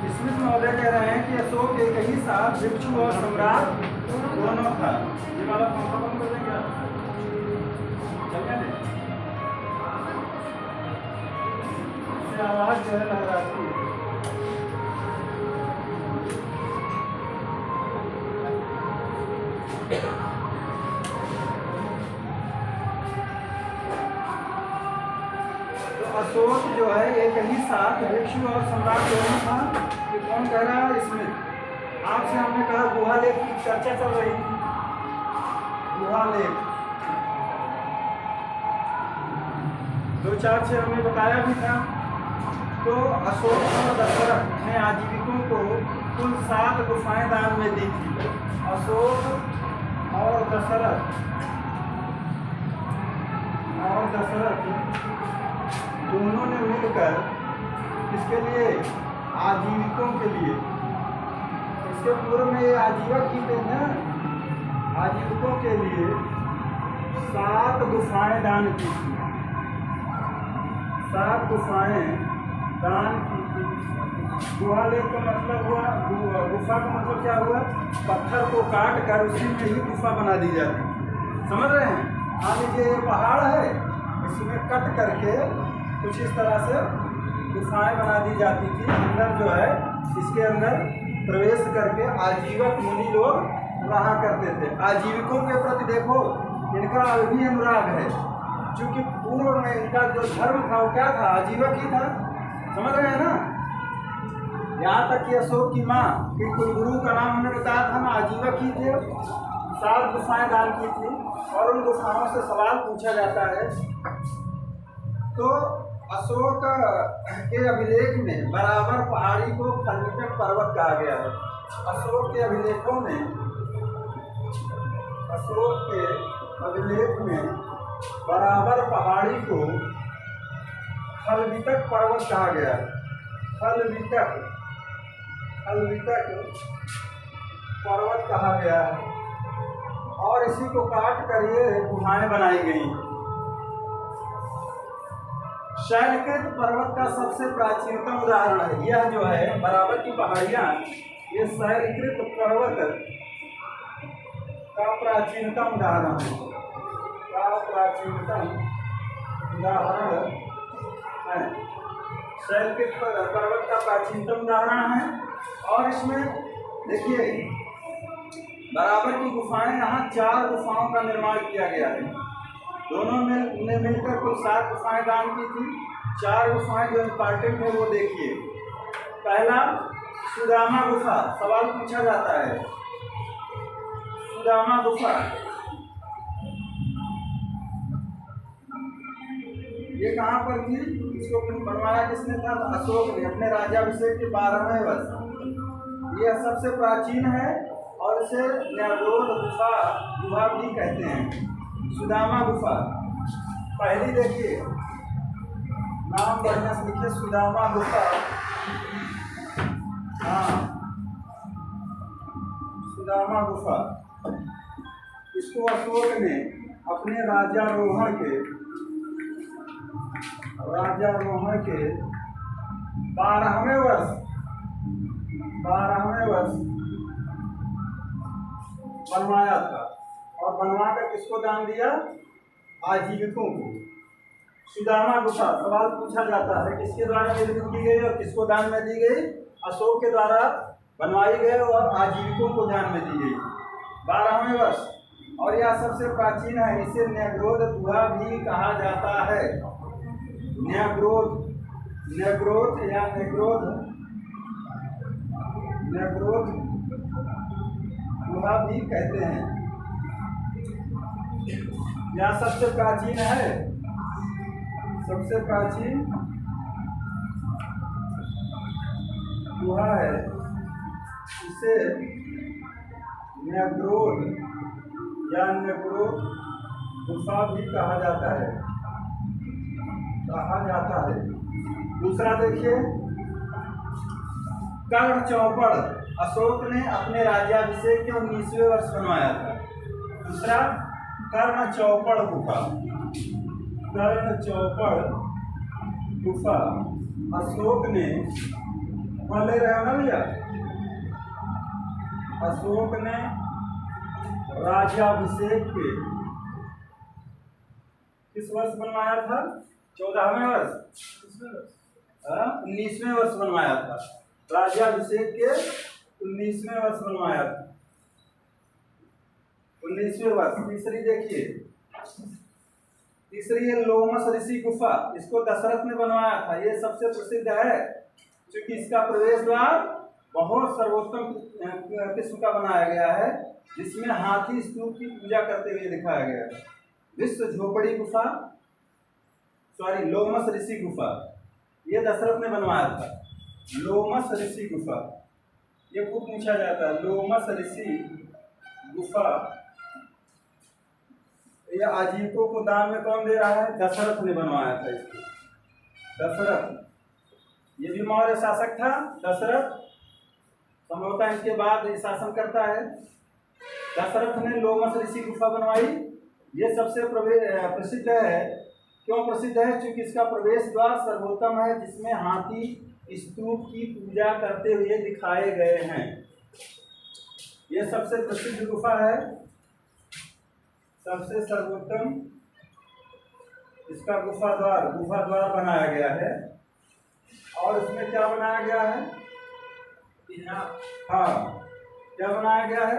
Smith महोदय कह रहे हैं कि अशोक एक ही साथ भिक्षु और सम्राट दोनों था। ये वाला पंखा बंद कर देंगे आप? चलने दें। इससे आवाज जो है लहराती है। अशोक जो है एक ही साथ भिक्षु और सम्राट दोनों था। ये कौन कह रहा है? इसमें आपसे हमने कहा गुहा लेख की चर्चा चल रही थी। गुहा लेख 2-4 हमने बताया भी था। तो अशोक और दशरथ ने आजीविकों को कुल 7 गुफाएं दान में दी थी। अशोक और दशरथ दोनों ने मिलकर इसके लिए आजीविकों के लिए, इसके पूर्व में ये आजीवक ही थे ना, आजीविकों के लिए 7 गुफाएं दान की थी। 7 गुफाएं दान की थी। गुहा लेख का मतलब हुआ, गुफा का मतलब क्या हुआ? पत्थर को काट कर उसी में ही गुफा बना दी जाती। समझ रहे हैं? मान लीजिए ये पहाड़ है, इसमें कट करके कुछ इस तरह से गुफाएं बना दी जाती थी। अंदर जो है इसके अंदर प्रवेश करके आजीवक मुनि लोग रहा करते थे। आजीविकों के प्रति देखो इनका भी अनुराग है, क्योंकि पूर्व में इनका जो धर्म था वो क्या था? आजीवक ही था। समझ रहे हैं ना? यहाँ तक कि अशोक की माँ कि कुलगुरु का नाम हमने बताया था ना, आजीवक ही थे। 7 गुफाएं दान की थी और उन गुफाओं से सवाल पूछा जाता है। तो अशोक के अभिलेख में बराबर पहाड़ी को खलविटक पर्वत कहा गया है। अशोक के अभिलेख में बराबर पहाड़ी को खलविटक पर्वत कहा गया है। खलविटक पर्वत कहा गया है और इसी को काट कर ये गुफाएं बनाई गई। शैलकृत पर्वत का सबसे प्राचीनतम उदाहरण है। यह जो है बराबर की पहाड़ियाँ, ये शैलकृत पर्वत का प्राचीनतम उदाहरण है। शैलकृत पर्वत का प्राचीनतम उदाहरण है। और इसमें देखिए बराबर की गुफाएं, यहाँ 4 गुफाओं का निर्माण किया गया है। दोनों ने मिलकर कुल 7 गुफाएं दान की थी। 4 गुफाएं जो इम्पॉर्टेंट है वो देखिए। पहला सुदामा गुफा, सवाल पूछा जाता है। सुदामा गुफा ये कहाँ पर थी? इसको बनवाया किसने था? अशोक ने अपने राज्याभिषेक के 12वें वर्ष। यह सबसे प्राचीन है और इसे न्यागोद गुफा भी कहते हैं। सुदामा गुफा पहली देखिए, नाम बढ़िया से लिखिए, सुदामा गुफा। हाँ, सुदामा गुफा। इसको अशोक ने अपने राज्यारोहण के 12वें वर्ष बनवाया था। और बनवा कर किसको दान दिया? आजीविकों को। सुदामा गुफा सवाल पूछा जाता है किसके द्वारा निर्मित की गई और किसको दान में दी गई? अशोक के द्वारा बनवाई गई और आजीविकों को दान में दी गई। 12वें वर्ष। और यह सबसे प्राचीन है। इसे न्याग्रोध गुहा भी कहा जाता है। न्याग्रोध गुहा भी कहते हैं। यह सबसे प्राचीन है, सबसे प्राचीन गुहा है। इसे न्याग्रोध या न्याग्रोध गुफा भी कहा जाता है। दूसरा देखिए, कर्ण चौपड़ अशोक ने अपने राज्याभिषेक के 19वें वर्ष बनवाया था। दूसरा कर्ण चौपड़ गुफा अशोक ने गुफा ले रहे हो ना भैया। अशोक ने राज्याभिषेक के किस वर्ष बनवाया था? 14वें वर्ष, 19वें वर्ष बनवाया था। राज्याभिषेक के 19वें वर्ष बनवाया था, 19वें वर्ष। तीसरी देखिए, तीसरी है लोमस ऋषि गुफा। इसको दशरथ ने बनवाया था। ये सबसे प्रसिद्ध है क्योंकि इसका प्रवेश द्वार बहुत सर्वोत्तम किस्म का बनाया गया है, जिसमें हाथी स्तूप की पूजा करते हुए दिखाया गया है। विश्व झोपड़ी गुफा, सॉरी लोमस ऋषि गुफा, ये दशरथ ने बनवाया था। लोमस ऋषि गुफा ये खूब पूछा जाता है। लोमस ऋषि गुफा ये अजीतों को दान में कौन दे रहा है? दशरथ ने बनवाया था इसको। दशरथ, ये भी मौर्य शासक था। दशरथ संभवतः इसके बाद शासन करता है। दशरथ ने लोमस ऋषि गुफा बनवाई। ये सबसे प्रसिद्ध है। क्यों प्रसिद्ध है? क्योंकि इसका प्रवेश द्वार सर्वोत्तम है, जिसमें हाथी स्तूप की पूजा करते हुए दिखाए गए हैं। ये सबसे प्रसिद्ध गुफा है, सबसे सर्वोत्तम इसका गुफा द्वार बनाया गया है। और इसमें क्या बनाया गया है? हाँ, क्या बनाया गया है?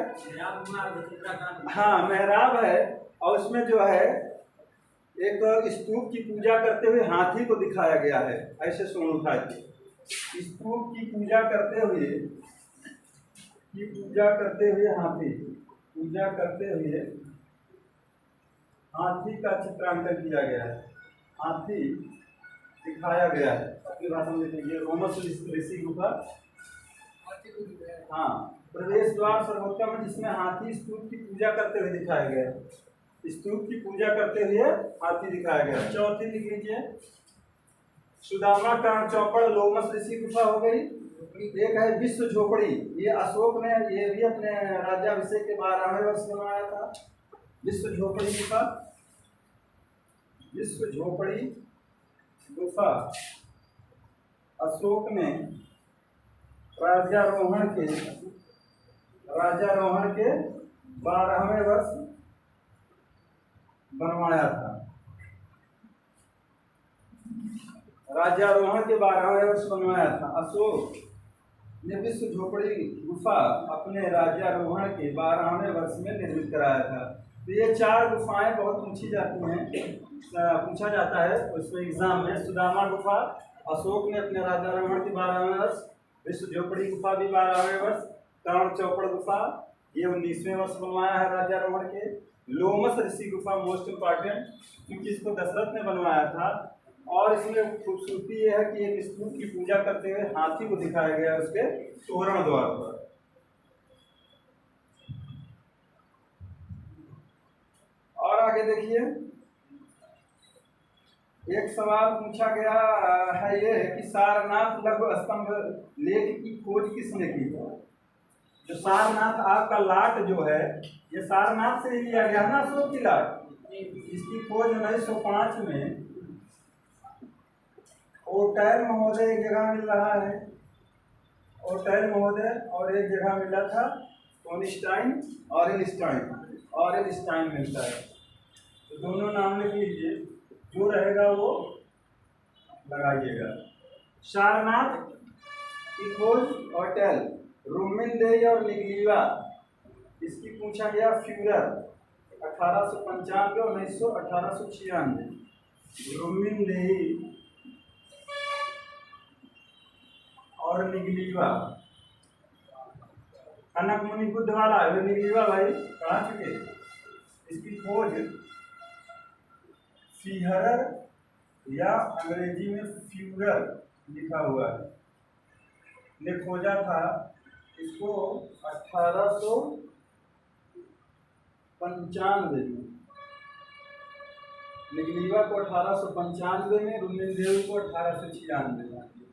हाँ, मेहराब है। और उसमें जो है एक स्तूप की पूजा करते हुए हाथी को दिखाया गया है। ऐसे सुन उठा के स्तूप की पूजा करते हुए हाथी का चित्रांकन किया गया है। हाथी दिखाया गया है। अपनी भाषा में लिखेंगे लोमस ऋषि गुफा। हाँ, प्रवेश द्वार सर्वोत्तम है, जिसमें हाथी स्तूप की पूजा करते हुए दिखाया गया है। स्तूप की पूजा करते हुए हाथी दिखाया गया है। चौथी लिख लीजिए, सुदामा कर्ण चौपड़ लोमस ऋषि गुफा हो गई। एक है विश्व झोपड़ी। ये अशोक ने ये भी अपने राज्याभिषेक के 12वें वर्ष बनवाया था। विश्व झोपड़ी गुफा, विश्व झोपड़ी गुफा अशोक ने राज्यारोहण के 12वें वर्ष बनवाया था। राज्यारोहण के 12वें वर्ष बनवाया था। अशोक ने विश्व झोपड़ी गुफा अपने राज्यारोहण के 12वें वर्ष में निर्मित कराया था। तो ये 4 गुफाएं बहुत पूछी जाती हैं, पूछा जाता है उसमें एग्जाम में। सुदामा गुफा अशोक ने अपने राज्यारोहण के 12वें वर्ष, विश्व झोपड़ी गुफा भी 12वें वर्ष, कर्ण चौपड़ गुफा ये 19वें वर्ष बनवाया है राज्यारोहण के। लोमस ऋषि गुफा मोस्ट इम्पॉर्टेंट, क्योंकि इसको दशरथ ने बनवाया था। और इसमें खूबसूरती यह है कि एक स्तूप की पूजा करते हुए हाथी को दिखाया गया है उसके तोरण द्वार पर। और आगे देखिए, एक सवाल पूछा गया है ये कि सारनाथ लघु स्तंभ लेख की खोज किसने की? जो सारनाथ आपका लाट जो है, ये सारनाथ से ही लिया गया ना, अशोक की लाट। इसकी खोज 1905 में ओटैल महोदय एक जगह मिल रहा है, ओटैल महोदय, और एक जगह मिला था ऑरेनस्टाइन मिलता है। तो दोनों नाम लिख लीजिए, जो रहेगा वो लगाइएगा। सारनाथ की खोज ओटैल, रुमिनदेही और निगलीवा इसकी पूछा गया फ्यूरर 1895 और 1896। रुमिनदेही और निगलीवा, कनक मुनि बुद्ध वाला निगलीवा भाई कहाँ चुके। इसकी खोज फीहरर या अंग्रेजी में फ्यूरर लिखा हुआ है ने खोजा था। इसको 1895 में, निगलीवा को 1895 में, रुमिनदेही को 1896 में,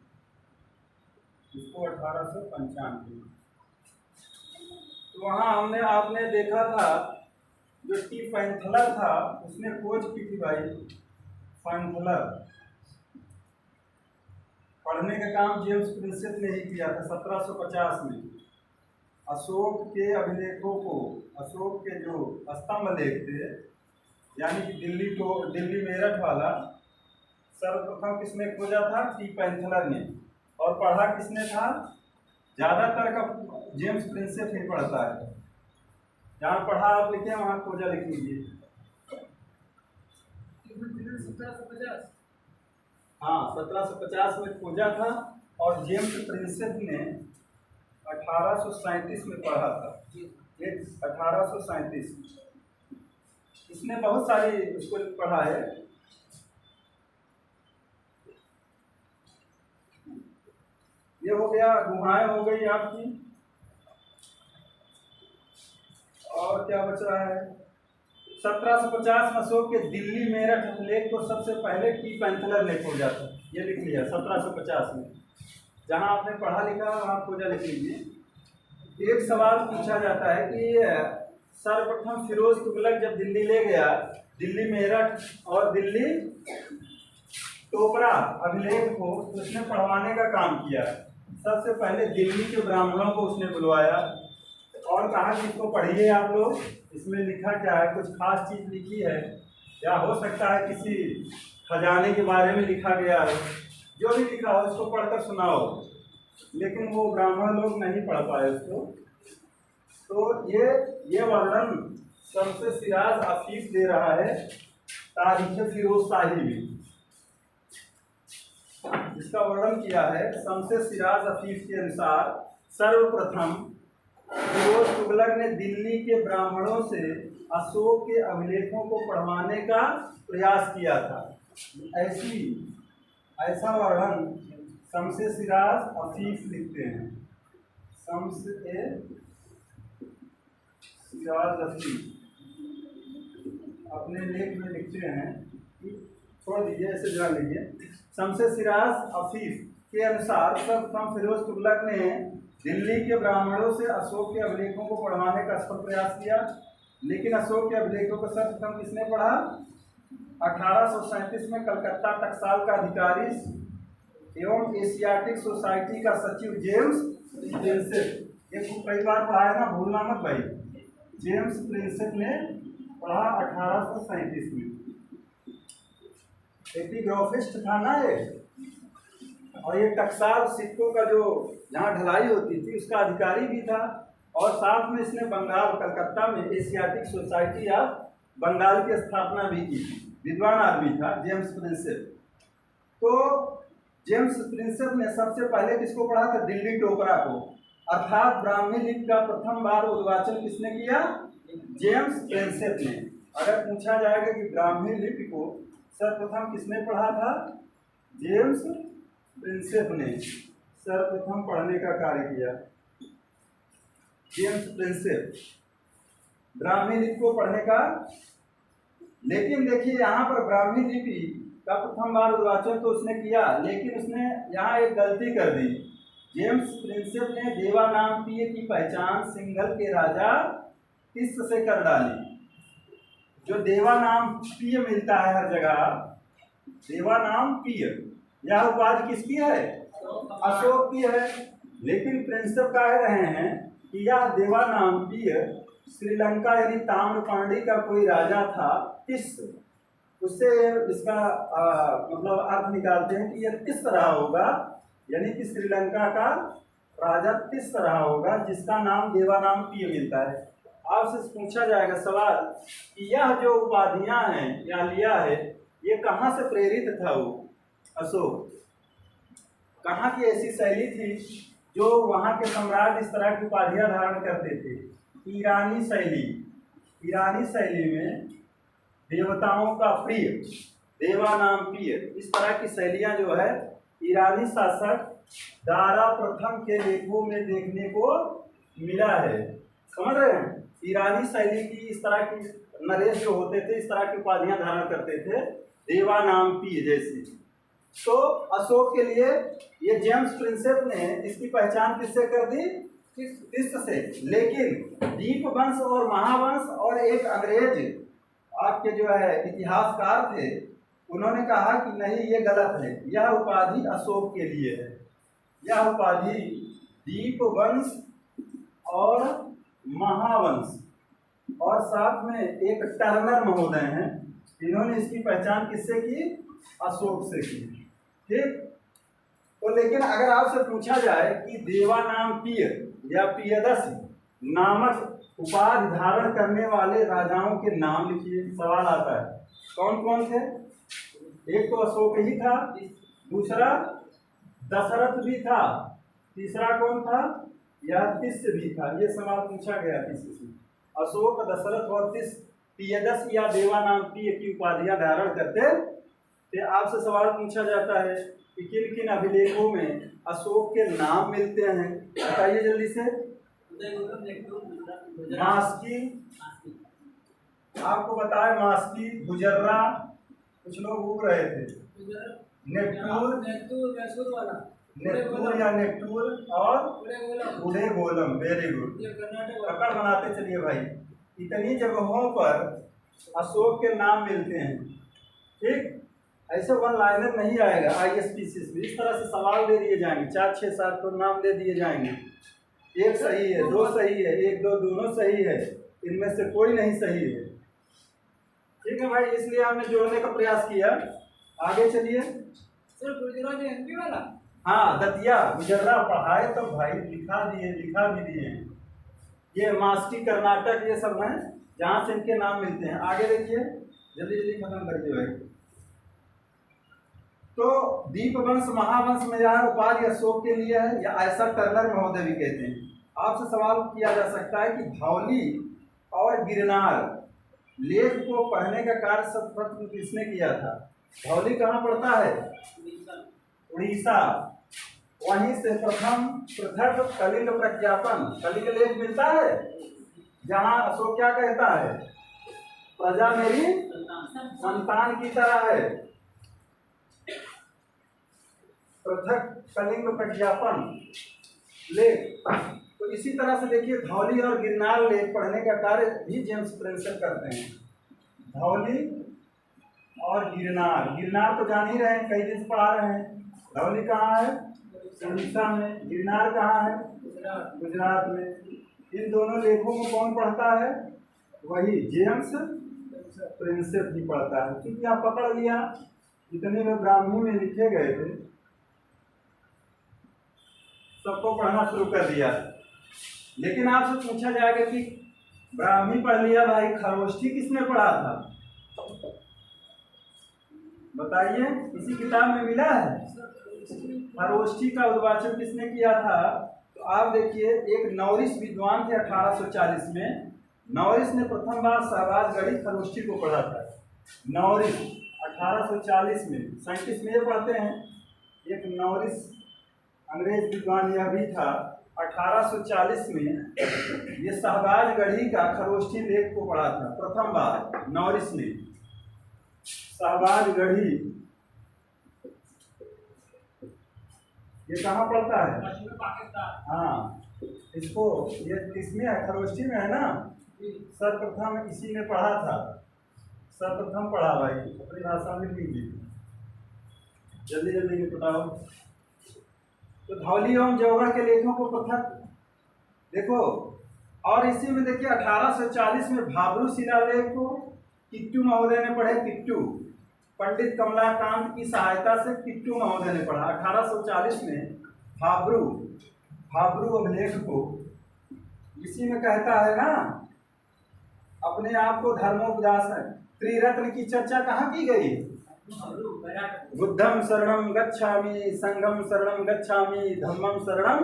इसको 1895 में। तो वहाँ आपने देखा था जो टी फैंथलर था उसने खोज की थी भाई। फैंथलर पढ़ने का काम जेम्स प्रिंसेप ने ही किया था 1750 में। अशोक के अभिलेखों को, अशोक के जो स्तंभ लेख थे, यानी कि दिल्ली मेरठ वाला, सर्वप्रथम किसने खोजा था? टी पैंथलर ने। और पढ़ा किसने था? ज़्यादातर का जेम्स प्रिंसेप ही पढ़ता है। जहाँ पढ़ा आप लिखे वहाँ खोजा लिख लीजिए। हाँ, 1750 में खोजा था और जेम्स प्रिंसेप ने 1837 में पढ़ा था। 1837 इसने बहुत सारी उसको पढ़ा है। ये हो गया, गुहाएं हो गई आपकी। और क्या बच रहा है? 1750 में अशोक के दिल्ली मेरठ अभिलेख को सबसे पहले टी पैंथलर ने खोजा था। ये लिख लिया 1750 में। जहां आपने पढ़ा लिखा वहां खोजा लिख लीजिए। एक सवाल पूछा जाता है कि सर्वप्रथम फिरोज तुगलक जब दिल्ली ले गया, दिल्ली मेरठ और दिल्ली टोपरा अभिलेख को उसने पढ़वाने का काम किया। सबसे पहले दिल्ली के ब्राह्मणों को उसने बुलवाया और कहा कि इसको पढ़िए आप लोग, इसमें लिखा क्या है, कुछ खास चीज़ लिखी है, या हो सकता है किसी खजाने के बारे में लिखा गया है, जो भी लिखा हो उसको पढ़कर सुनाओ। लेकिन वो ब्राह्मण लोग नहीं पढ़ पाए उसको। तो ये वर्णन शम्स सिराज अफीफ दे रहा है तारीख फिरोज शाही में। इसका वर्णन किया है शम्स सिराज अफीफ के अनुसार, सर्वप्रथम फिरोज तुगलक ने दिल्ली के ब्राह्मणों से अशोक के अभिलेखों को पढ़वाने का प्रयास किया था। ऐसा वर्णन शम्स सिराज अफीफ लिखते हैं। शम्स सिराज अफीफ अपने लेख में लिखते हैं, छोड़ दीजिए, ऐसे जान लीजिए। शम्स सिराज अफीफ के अनुसार सर्वप्रथम फिरोज तुगलक ने दिल्ली के ब्राह्मणों से अशोक के अभिलेखों को पढ़वाने का सफल प्रयास किया, लेकिन अशोक के अभिलेखों को सर्वप्रथम किसने पढ़ा? 1837 में कलकत्ता टकसाल का अधिकारी एवं एशियाटिक सोसाइटी का सचिव जेम्स प्रिंसेप। ये कई बार पढ़ा है ना, भूलना मत भाई। जेम्स प्रिंसेप ने पढ़ा 1837 में। एपिग्राफिस्ट था ना ये, और ये टकसाल सिक्कों का जो जहाँ ढलाई होती थी उसका अधिकारी भी था। और साथ में इसने बंगाल, कलकत्ता में एशियाटिक सोसाइटी ऑफ बंगाल की स्थापना भी की। विद्वान आदमी था जेम्स प्रिंसेप। तो जेम्स प्रिंसेप ने सबसे पहले किसको पढ़ा था? दिल्ली टोपरा को, अर्थात ब्राह्मी लिपि का प्रथम बार उद्वाचन किसने किया? जेम्स प्रिंसेप ने। अगर पूछा जाएगा कि ब्राह्मी लिपि को सर्वप्रथम किसने पढ़ा था? जेम्स प्रिंसेप ने सर्वप्रथम पढ़ने का कार्य किया। जेम्स प्रिंसेप ब्राह्मी लिपि को पढ़ने का। लेकिन देखिए यहाँ पर ब्राह्मी लिपि का प्रथम बार उद्वाचन तो उसने किया, लेकिन उसने यहाँ एक गलती कर दी। जेम्स प्रिंसेप ने देवानामपीय की पहचान सिंघल के राजा तिस्स से कर डाली। जो देवानामपीय मिलता है हर जगह, देवानामपीय, यह उपाधि किसकी है? अशोक की है। लेकिन प्रिंसेप कह रहे हैं कि यह देवानामपीय श्रीलंका यानी ताम्रपाणी का कोई राजा था, तिस्स। उससे इसका मतलब अर्थ निकालते हैं कि यह तिस्स रहा होगा, यानी कि श्रीलंका का राजा तिस्स रहा होगा, जिसका नाम देवानामपीय मिलता है। आपसे पूछा जाएगा सवाल कि यह जो उपाधियां हैं या लिया है, ये कहाँ से प्रेरित था? वो अशोक कहाँ की ऐसी शैली थी जो वहाँ के सम्राट इस तरह की उपाधियां धारण करते थे? ईरानी शैली। ईरानी शैली में देवताओं का प्रिय, देवानामपीय, इस तरह की शैलियां जो है ईरानी शासक दारा प्रथम के लेखों में देखने को मिला है। समझ रहे हैं? ईरानी शैली की इस तरह की नरेश जो होते थे, इस तरह की उपाधियां धारण करते थे, देवानामपीय जैसी। तो अशोक के लिए ये जेम्स प्रिंसेप ने इसकी पहचान किससे कर दी? तिस्स से। लेकिन दीपवंश और महावंश और एक अंग्रेज आपके जो है इतिहासकार थे, उन्होंने कहा कि नहीं, ये गलत है, यह उपाधि अशोक के लिए है। यह उपाधि दीपवंश और महावंश और साथ में एक टर्नर महोदय हैं, इन्होंने इसकी पहचान किससे की? अशोक से की। ठीक। तो लेकिन अगर आपसे पूछा जाए कि देवानामपीय या पियदस नामक उपाधि धारण करने वाले राजाओं के नाम लिखिए, सवाल आता है। कौन कौन थे? एक तो अशोक ही था, दूसरा दशरथ भी था, तीसरा कौन था? यह तिस्य भी था। ये सवाल पूछा गया किसी से। अशोक, दशरथ और तिस्य पियदस या देवानामपीय की उपाधियां धारण करते थे। आपसे सवाल पूछा जाता है कि किन किन अभिलेखों में अशोक के नाम मिलते हैं, बताइए जल्दी से। मास्की, आपको बताए मास्की, गुजर्रा, कुछ लोग उग रहे थे, नेक्टूर या नेक्टूर और उड़े गोलम। वेरी गुड, पकड़ बनाते चलिए भाई। इतनी जगहों पर अशोक के नाम मिलते हैं। ठीक, ऐसे वन लाइनर नहीं आएगा ISPC में। इस तरह से सवाल दे दिए जाएंगे, 4 6 7 तो नाम दे दिए जाएंगे। एक सही है, दो सही है, एक दो दोनों सही है, इनमें से कोई नहीं सही है। ठीक है भाई, इसलिए हमने जोड़ने का प्रयास किया। आगे चलिए। MP वाला, हाँ, दतिया गुजर्रा पढ़ाए तो भाई लिखा भी दिए। ये मास्की, कर्नाटक, ये सब हैं जहाँ से इनके नाम मिलते हैं। आगे देखिए, जल्दी जल्दी खत्म करके भाई। तो दीपवंश महावंश में यह उपाधि अशोक के लिए है, या ऐसा टर्नर महोदय भी कहते हैं। आपसे सवाल किया जा सकता है कि धौली और गिरनार लेख को पढ़ने का कार्य सर्वप्रथम किसने किया था? धौली कहाँ पड़ता है? उड़ीसा। वहीं से प्रथम पृथक कलिंग प्रज्ञापन, कलिंग लेख मिलता है, जहाँ अशोक क्या कहता है? प्रजा मेरी संतान की तरह है। पृथक कलिंग प्रज्ञापन लेख। तो इसी तरह से देखिए, धौली और गिरनार लेख पढ़ने का कार्य भी जेम्स प्रेंसल करते हैं। धौली और गिरनार, गिरनार तो जान ही रहे हैं, कई दिन से पढ़ा रहे हैं। धौली कहाँ है? उड़ीसा में। गिरनार कहाँ है? गुजरात में। इन दोनों लेखों को कौन पढ़ता है? वही जेम्स प्रिंसेप भी पढ़ता है। क्योंकि आप पकड़ लिया, जितने में ब्राह्मी में लिखे गए थे सबको पढ़ना शुरू कर दिया। लेकिन आपसे पूछा जाएगा कि ब्राह्मी पढ़ लिया भाई, खरोष्ठी किसने पढ़ा था? बताइए, इसी किताब में मिला है। खरोष्ठी का उद्वाचन किसने किया था? तो आप देखिए, एक नौरिस विद्वान थे 1840 में। नौरिस ने प्रथम बार शहबाजगढ़ी खरोष्ठी को पढ़ा था। नौरिस 1840 में, साइंटिस्ट में ये पढ़ते हैं। एक नौरिस अंग्रेज विद्वान यह भी था। 1840 में ये शहबाजगढ़ी का खरोष्ठी लेख को पढ़ा था प्रथम बार नौरिस ने। शहबाजगढ़ी ये कहाँ पड़ता है? हाँ, इसको ये किसमें है? खरोष्ठी में है ना। सर्वप्रथम इसी में पढ़ा था, सर्वप्रथम पढ़ा भाई। अपनी भाषा में लीजिए, जल्दी जल्दी निपटाओ। तो धौली एवं जौहर के लेखों को पृथक देखो। और इसी में देखिए, 1840 में भाबरू शिलालेख को किट्टू महोदय ने पढ़े। किट्टू, पंडित कमलाकांत की सहायता से किट्टू महोदय ने पढ़ा 1840 में। भाबरू अभिलेख को, इसी में कहता है ना, अपने आप को धर्मोपदास है। त्रिरत्न की चर्चा कहाँ की गई? बुद्धम शरणम गच्छामि, संघम शरणम गच्छामि, धम्मम शरणम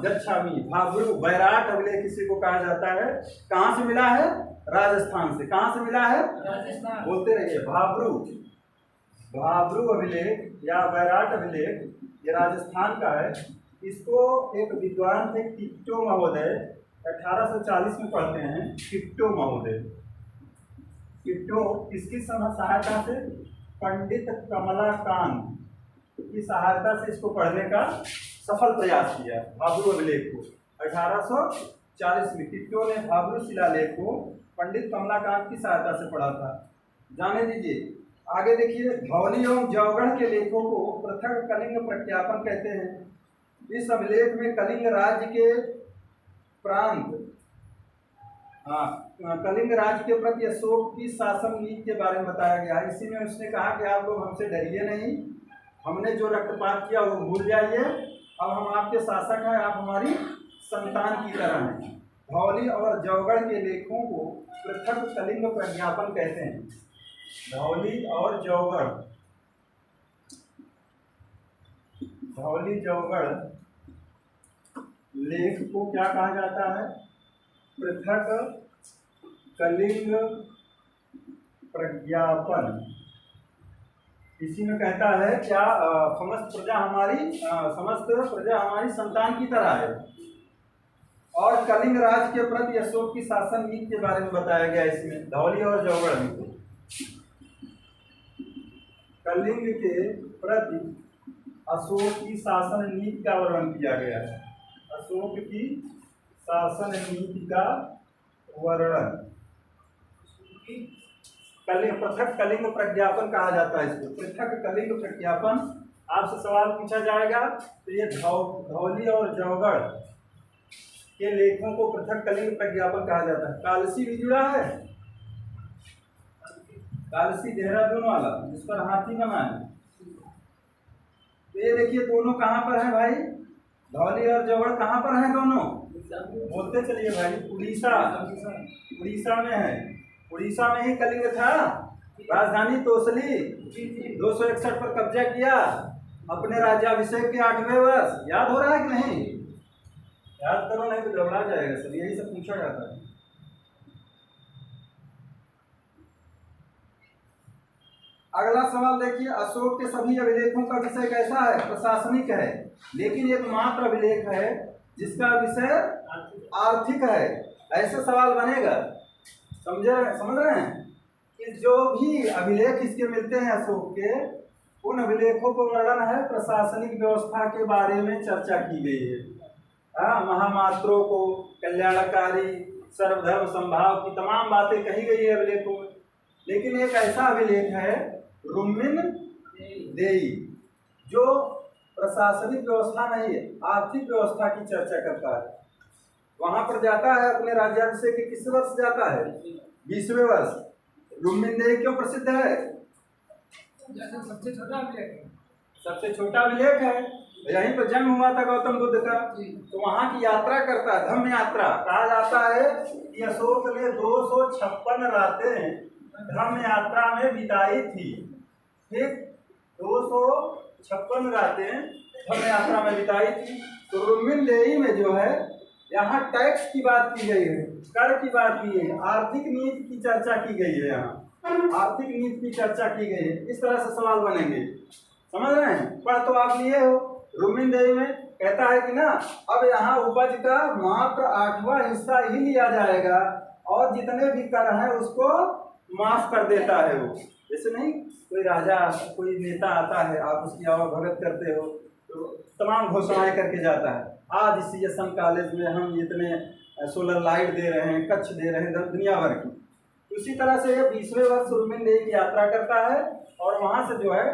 गच्छामि। भाबरू बैराट अभिलेख किसी को कहा जाता है। कहाँ से मिला है? राजस्थान से। कहाँ से मिला है? राजस्थान। बोलते रहिए, भाबरू अभिलेख या बैराट अभिलेख ये राजस्थान का है। इसको एक विद्वान थे किट्टो महोदय, 1840 में पढ़ते हैं। किट्टो महोदय, किट्टो किसकी सहायता से? पंडित कमलाकांत की सहायता से इसको पढ़ने का सफल प्रयास किया। भाबरू अभिलेख को 1840 में किट्टो ने भाबरू शिलालेख को पंडित कमलाकांत की सहायता से पढ़ा था। जाने दीजिए, आगे देखिए, धौली एवं जौगढ़ के लेखों को पृथक कलिंग प्रज्ञापन कहते हैं। इस अभिलेख में कलिंग राज्य के प्रांत कलिंग राज्य के प्रति अशोक की शासन नीति के बारे में बताया गया है। इसी में उसने कहा कि आप लोग हमसे डरिए नहीं, हमने जो रक्तपात किया वो भूल जाइए, अब हम आपके शासक हैं, आप हमारी संतान की तरह हैं। धौली और जौगढ़ के लेखों को पृथक कलिंग प्रज्ञापन कहते हैं। धौली और जौगढ़, धौली जौगढ़ लेख को क्या कहा जाता है? पृथक कलिंग प्रज्ञापन। इसी में कहता है क्या, समस्त प्रजा हमारी संतान की तरह है। और कलिंग राज के प्रति अशोक की शासन नीति के बारे में बताया गया इसमें, धौली और जौगढ़ में। कलिंग के प्रति अशोक की शासन नीति का वर्णन किया गया है। अशोक की शासन नीति का वर्णन पृथक कलिंग प्रज्ञापन कहा जाता है इसको, पृथक कलिंग प्रज्ञापन। आपसे सवाल पूछा जाएगा तो ये धौली और जौगढ़ के लेखों को पृथक कलिंग प्रज्ञापन कहा जाता है। कालसी भी जुड़ा है, कालसी देहरादून वाला जिस पर हाथी बना है। तो ये देखिए दोनों कहाँ पर हैं भाई? धौली और जौगढ़ कहाँ पर हैं दोनों? बोलते चलिए भाई। उड़ीसा में है। उड़ीसा में ही कलिंग था। राजधानी तोसली 261 पर कब्जा किया अपने राज्याभिषेक के 8वें वर्ष। याद हो रहा है कि नहीं? याद करो नहीं तो घबरा जाएगा सर, यही सब पूछा जाता है। अगला सवाल देखिए, अशोक के सभी अभिलेखों का विषय कैसा है? प्रशासनिक है, लेकिन एकमात्र अभिलेख है जिसका विषय आर्थिक है। ऐसे सवाल बनेगा, समझ रहे हैं कि जो भी अभिलेख इसके मिलते हैं अशोक के, उन अभिलेखों को वर्णन है प्रशासनिक व्यवस्था के बारे में चर्चा की गई है। महामात्रों को कल्याणकारी, सर्वधर्म संभाव की तमाम बातें कही गई है अभिलेखों में। लेकिन एक ऐसा अभिलेख है रुम्मिन देई जो प्रशासनिक व्यवस्था नहीं है, आर्थिक व्यवस्था की चर्चा करता है। वहां पर जाता है अपने राज्याभिषेक के किस वर्ष जाता है? 20वें वर्ष। रुम्मिन देई क्यों प्रसिद्ध है? सबसे छोटा अभिलेख है, यहीं पर जन्म हुआ था गौतम बुद्ध का। तो वहां की यात्रा करता है, धम्म यात्रा कहा जाता है कि अशोक ने 256 रातें धम्म यात्रा में बिताई थी। ठीक, 256 रातें धम्म यात्रा में बिताई थी। तो रुम्मिन देई में जो है यहाँ टैक्स की बात की गई है, कर की बात की है, आर्थिक नीति की चर्चा की गई है। यहाँ आर्थिक नीति की चर्चा की गई है। इस तरह से सवाल बनेंगे, समझ रहे हैं? पढ़ तो आप लिए हो। रुम्मिन देई में कहता है कि ना, अब यहाँ उपज का मात्र 8वां हिस्सा ही लिया जाएगा और जितने भी कर है उसको माफ कर देता है वो। जैसे नहीं कोई राजा, कोई नेता आता है, आप उसकी आवभगत करते हो तो तमाम घोषणाएं करके जाता है। आज CSM कॉलेज में हम इतने सोलर लाइट दे रहे हैं, कक्ष दे रहे हैं दुनिया भर की। उसी तरह से ये 20वें वर्ष रुम्मिन देई की यात्रा करता है और वहां से जो है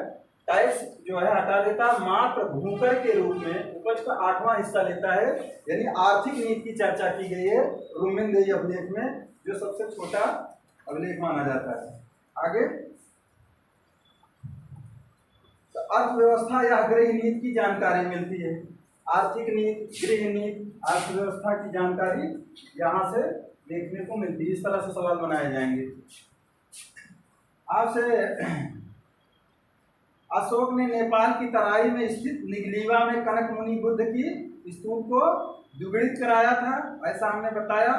टैक्स जो है हटा देता है, मात्र भूकर के रूप में उपज का 8वां हिस्सा लेता है। यानी आर्थिक नीति की चर्चा की गई है रुम्मिन देई अभिलेख में, जो सबसे छोटा अभिलेख माना जाता है। आगे तो अर्थव्यवस्था या गृह नीति की जानकारी मिलती है। आर्थिक नीति, गृह नीति, अर्थव्यवस्था की जानकारी यहाँ से देखने को मिलती है। इस तरह से सवाल बनाए जाएंगे आपसे। अशोक ने नेपाल की तराई में स्थित निगलीवा में कनक मुनि बुद्ध की स्तूप को द्विगुणित कराया था, ऐसा हमने बताया।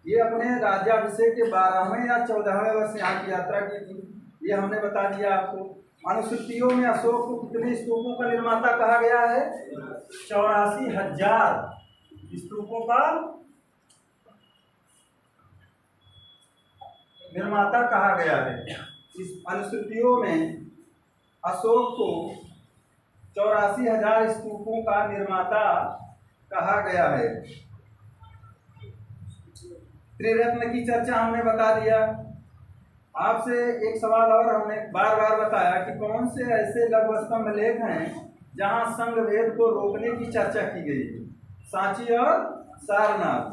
ये अपने राज्याभिषेक के 12वें या 14वें वर्ष यहाँ की यात्रा की थी, ये हमने बता दिया आपको। अनुसूचियों में अशोक को कितने स्तूपों का निर्माता कहा गया है? 84,000 स्तूपों का निर्माता कहा गया है। इस अनुसूचियों में अशोक को 84,000 स्तूपों का निर्माता कहा गया है। त्रिरत्न की चर्चा हमने बता दिया। आपसे एक सवाल और हमने बार बार बताया कि कौन से ऐसे लघु स्तंभ लेख हैं जहां संघ भेद को रोकने की चर्चा की गई है। सांची और सारनाथ।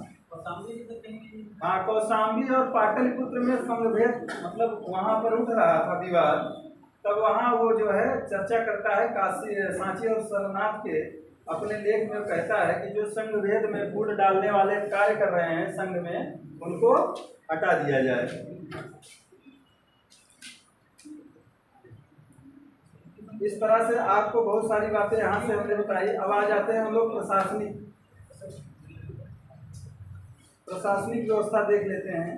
हाँ, कौशाम्बी और पाटलिपुत्र में संघ भेद मतलब वहां पर उठ रहा था विवाद, तब वहां वो जो है चर्चा करता है। काशी सांची और सारनाथ के अपने लेख में कहता है कि जो संघ भेद में फूट डालने वाले कार्य कर रहे हैं संघ में, उनको हटा दिया जाए। इस तरह से आपको बहुत सारी बातें यहाँ से हमने बताई। अब आ जाते हैं हम लोग प्रशासनिक व्यवस्था देख लेते हैं।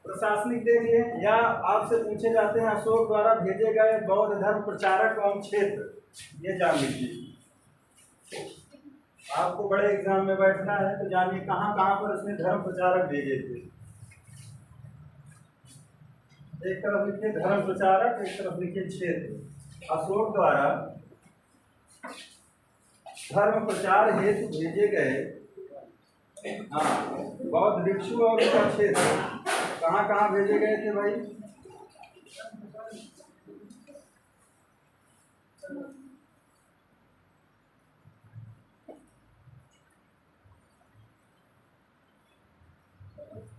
प्रशासनिक देखिए, या आपसे पूछे जाते हैं अशोक द्वारा भेजे गए बौद्ध धर्म प्रचारक एवं क्षेत्र, ये जान लीजिए। आपको बड़े एग्जाम में बैठना है तो जानिए कहाँ कहाँ पर उसने धर्म प्रचारक भेजे थे। एक तरफ लिखे धर्म प्रचारक, एक तरफ लिखे क्षेत्र। अशोक द्वारा धर्म प्रचार हेतु भेजे गए बौद्ध भिक्षु और उनका क्षेत्र कहाँ कहाँ भेजे गए थे भाई?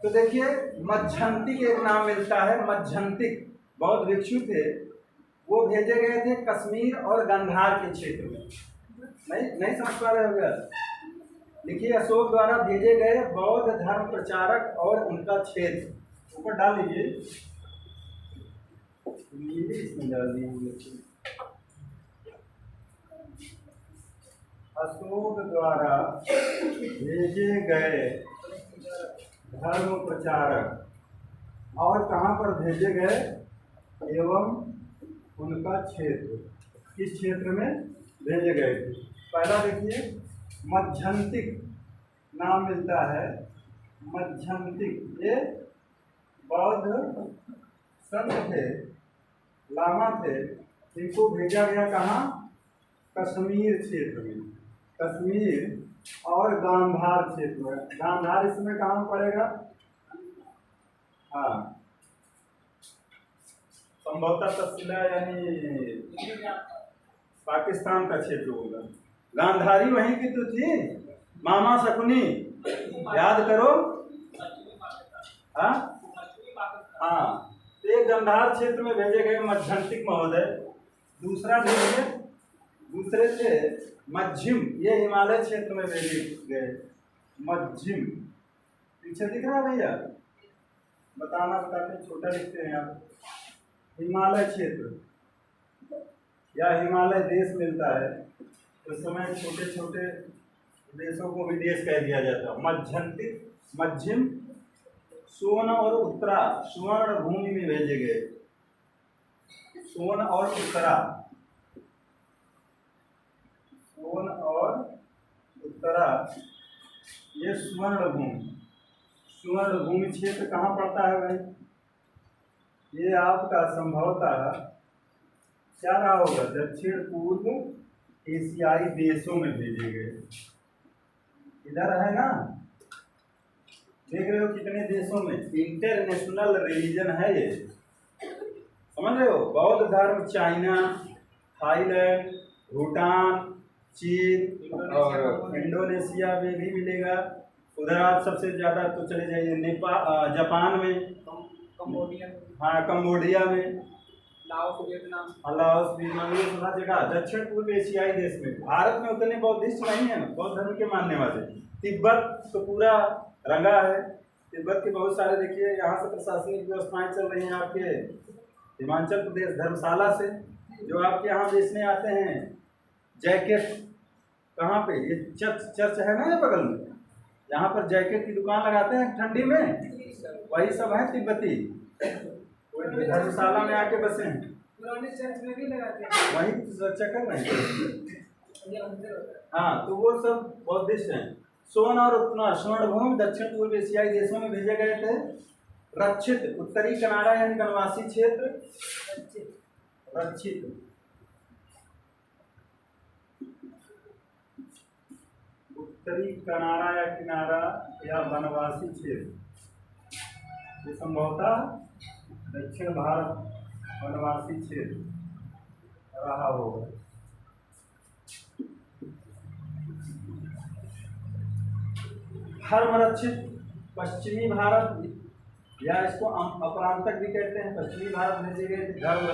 तो देखिए, मज्झंतिक एक नाम मिलता है। मज्झंतिक बौद्ध भिक्षु थे, वो भेजे गए थे कश्मीर और गंधार के क्षेत्र में। नहीं समझ पा रहे हो गया? देखिए, अशोक द्वारा भेजे गए बौद्ध धर्म प्रचारक और उनका क्षेत्र, ऊपर डाल लीजिए, इसमें डाल दीजिए। अशोक द्वारा भेजे गए धर्म प्रचारक और कहाँ पर भेजे गए एवं उनका क्षेत्र, किस क्षेत्र में भेजे गए थे? पहला देखिए, मज्झंतिक नाम मिलता है। मज्झंतिक ये बौद्ध संत थे, लामा थे, इनको भेजा गया कहाँ? कश्मीर क्षेत्र में। कश्मीर और गांधार क्षेत्र में। गांधार इसमें कहाँ पड़ेगा? हाँ, संभवतः तहसील यानी पाकिस्तान का क्षेत्र होगा। गांधारी वहीं की तो थी, मामा शकुनी, याद करो। हाँ, तो एक गांधार क्षेत्र में भेजे गए मज्झंतिक महोदय। दूसरा देखिए, दूसरे थे मज्झिम, ये हिमालय क्षेत्र में भेजे गए। मज्झिम पीछे दिख रहा है भैया? बताते छोटा लिखते हैं आप। हिमालय क्षेत्र या हिमालय देश मिलता है, उस समय छोटे छोटे देशों को भी देश कह दिया जाता। मज्झंतिक, मज्झिम, सोन और उत्तरा स्वर्ण भूमि में भेजे गए। सोन और उत्तरा, सोन और उत्तरा ये स्वर्ण भूमि। स्वर्ण भूमि क्षेत्र कहाँ पड़ता है भाई? ये आपका संभवतः क्या रहा होगा? दक्षिण पूर्व एशियाई देशों में भेजे गए। इधर है ना, देख रहे हो कितने देशों में? इंटरनेशनल रिलीजन है ये, समझ रहे हो? बौद्ध धर्म चाइना, थाईलैंड, भूटान, चीन और इंडोनेशिया में भी मिलेगा। उधर आप सबसे ज़्यादा तो चले जाइए नेपाल, जापान में, हाँ कंबोडिया में, लाओस, वियतनाम, ये सब जगह दक्षिण पूर्व एशियाई देश में। भारत में उतने बौद्धिस्ट नहीं है, बौद्ध धर्म के मानने वाले। तिब्बत तो पूरा रंगा है। तिब्बत के बहुत सारे देखिए यहाँ से प्रशासनिक व्यवस्थाएं चल रही हैं आपके हिमाचल प्रदेश धर्मशाला से, जो आपके यहाँ बेचने आते हैं जैकेट। कहाँ पे? ये चर्च है ना ये बगल में, यहाँ पर जैकेट की दुकान लगाते हैं ठंडी में, वही सब है तिब्बती। धर्मशाला में आके बसे हैं, पुराने चर्च में भी लगाते हैं, वही चर्चा कर रहे हैं। हाँ, तो वो सब बौद्धिस्ट हैं। सोन और उत्तरा स्वर्ण भूमि दक्षिण पूर्व एशियाई देशों में भेजे गए थे। रक्षित उत्तरी कनाडा यानी वनवासी क्षेत्र। रक्षित उत्तरी कनाडा या किनारा या वनवासी क्षेत्र, ये संभवतः दक्षिण भारत वनवासी क्षेत्र रहा होगा। धर्मरक्षित पश्चिमी भारत, या इसको अपरांतक भी कहते हैं, पश्चिमी भारत भेजे गए थे धर्म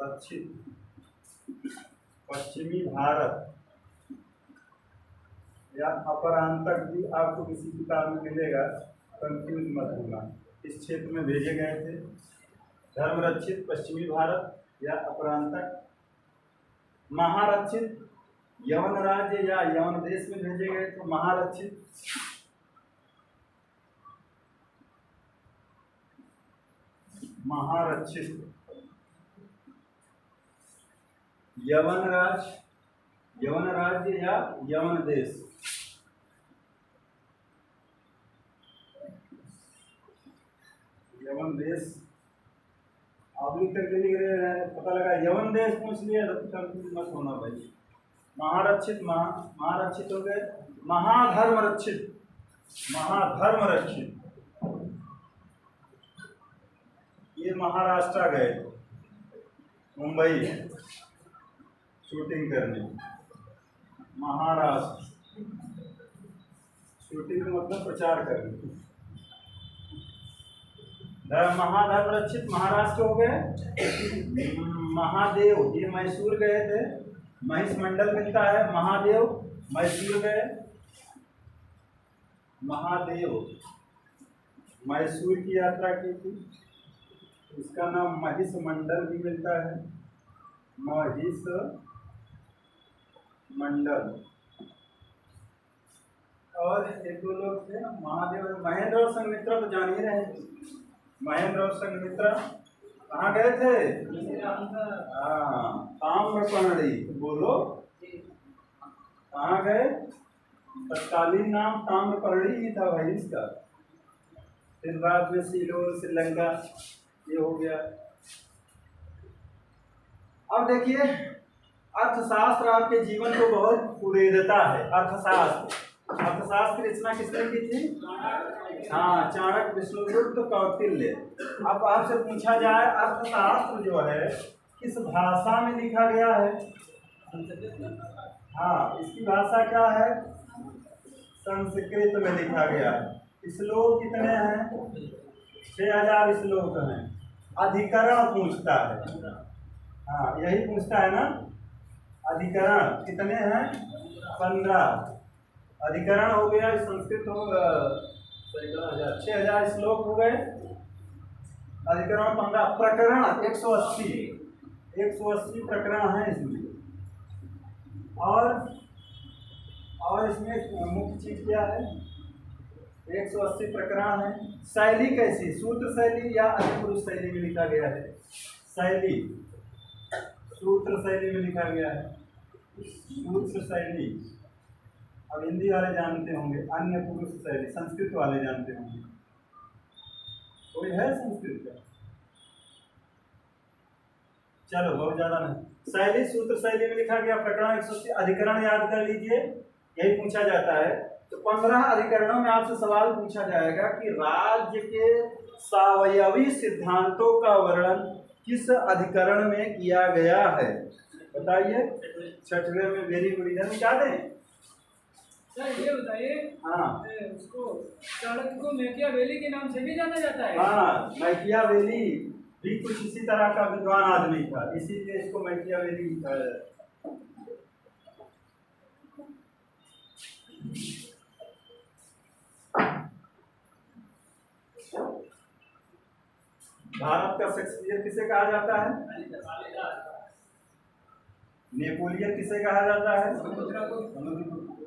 रक्षित पश्चिमी भारत, या अपरांतक भी आपको किसी किताब में मिलेगा, कंफ्यूज मत होना। इस क्षेत्र में भेजे गए थे धर्मरक्षित पश्चिमी भारत या अपरांतक। महारक्षित यवन राज्य या यवन देश में भेजे गए तो महारक्षित। यवन राज्य या यवन देश। यवन देश आप लिख करके लिख रहे हैं, पता लगा यवन देश पूछ लिया तो कंफ्यूज मत होना भाई। महारक्षित महारक्षित हो गए। महाधर्म रक्षित ये महाराष्ट्र गए मुंबई शूटिंग करने। महाराष्ट्र शूटिंग का मतलब प्रचार करने। महाधर्म रक्षित महाराष्ट्र हो गए। महादेव ये मैसूर गए थे, महिष मंडल मिलता है। महादेव मैसूर गए। महादेव मैसूर की यात्रा की थी, इसका नाम महिष मंडल भी मिलता है। महिष मंडल। और एक दो लोग थे महादेव, महेंद्र और संघमित्रा तो जान ही रहे। महेंद्र और संघमित्रा कहाँ गए थे? ताम्रपर्णी। बोलो कहाँ गए? तत्कालीन नाम ताम्रपर्णी ही था भाई इसका, फिर बाद में सीलोन श्रीलंका ये हो गया। अब देखिए अर्थशास्त्र आपके जीवन को बहुत प्रेरित है। अर्थशास्त्र की रचना किसने की थी? हाँ, चाणक्य, विष्णुगुप्त, कौटिल्य। अब आपसे पूछा जाए अर्थशास्त्र जो है किस भाषा में लिखा गया है? हाँ, इसकी भाषा क्या है? संस्कृत में लिखा गया है। श्लोक कितने हैं? 6000 श्लोक हैं। अधिकरण पूछता है, हाँ यही पूछता है ना। अधिकरण कितने हैं? 15 अधिकरण हो गया। संस्कृत हो 6000 श्लोक हो गए। अधिकरण 15। प्रकरण 180 प्रकरण हैं इसमें। और इसमें मुख्य चीज क्या है? 180 प्रकरण है। शैली कैसी? सूत्र शैली या अधिपुरुष शैली में लिखा गया है? शैली सूत्र शैली में लिखा गया है। सूत्र शैली अब हिंदी वाले जानते होंगे। अन्य पुरुष शैली संस्कृत वाले जानते होंगे। कोई है संस्कृत का? चलो बहुत ज्यादा नहीं। शैली सूत्र शैली में लिखा गया। प्रकरण 180। अधिकरण याद कर लीजिए, यही पूछा जाता है। तो 15 अधिकरणों में आपसे सवाल पूछा जाएगा कि राज्य के सावयवी सिद्धांतों का वर्णन किस अधिकरण में किया गया है? बताइए। 6वें में। Very good. इधर क्या दें? सर ये बताइए, हाँ उसको चाणक्य को मैकियावेली के नाम से भी जाना जाता है। हाँ, मैकियावेली भी कुछ इसी तरह का विद्वान आदमी था, इसीलिए इसको मैकियावेली कहा जाता है। भारत का शेक्सपियर किसे कहा जाता है? नेपोलियन किसे कहा जाता है? तो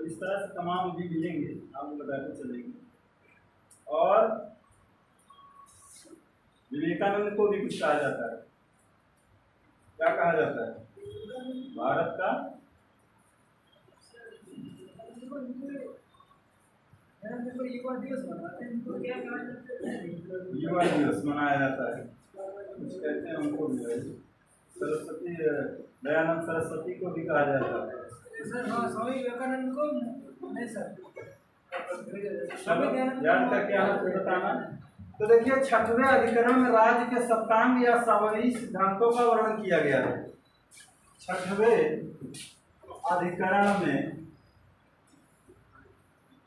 इस तरह से तमाम भी मिलेंगे, आपको बताते चलेंगे। और विवेकानंद को भी कुछ कहा जाता है। क्या कहा जाता है? भारत का युवा दिवस मनाया जाता है। कुछ कहते हैं उनको भी। सरस्वती, दयानंद सरस्वती को भी कहा जाता है। सर हाँ, स्वामी विवेकानंद को नहीं सर। याद करके आना फिर बताना। तो देखिए, छठवें अधिकरण में राज्य के सप्तांग या सावयवी सिद्धांतों का वर्णन किया गया है। छठवें अधिकरण में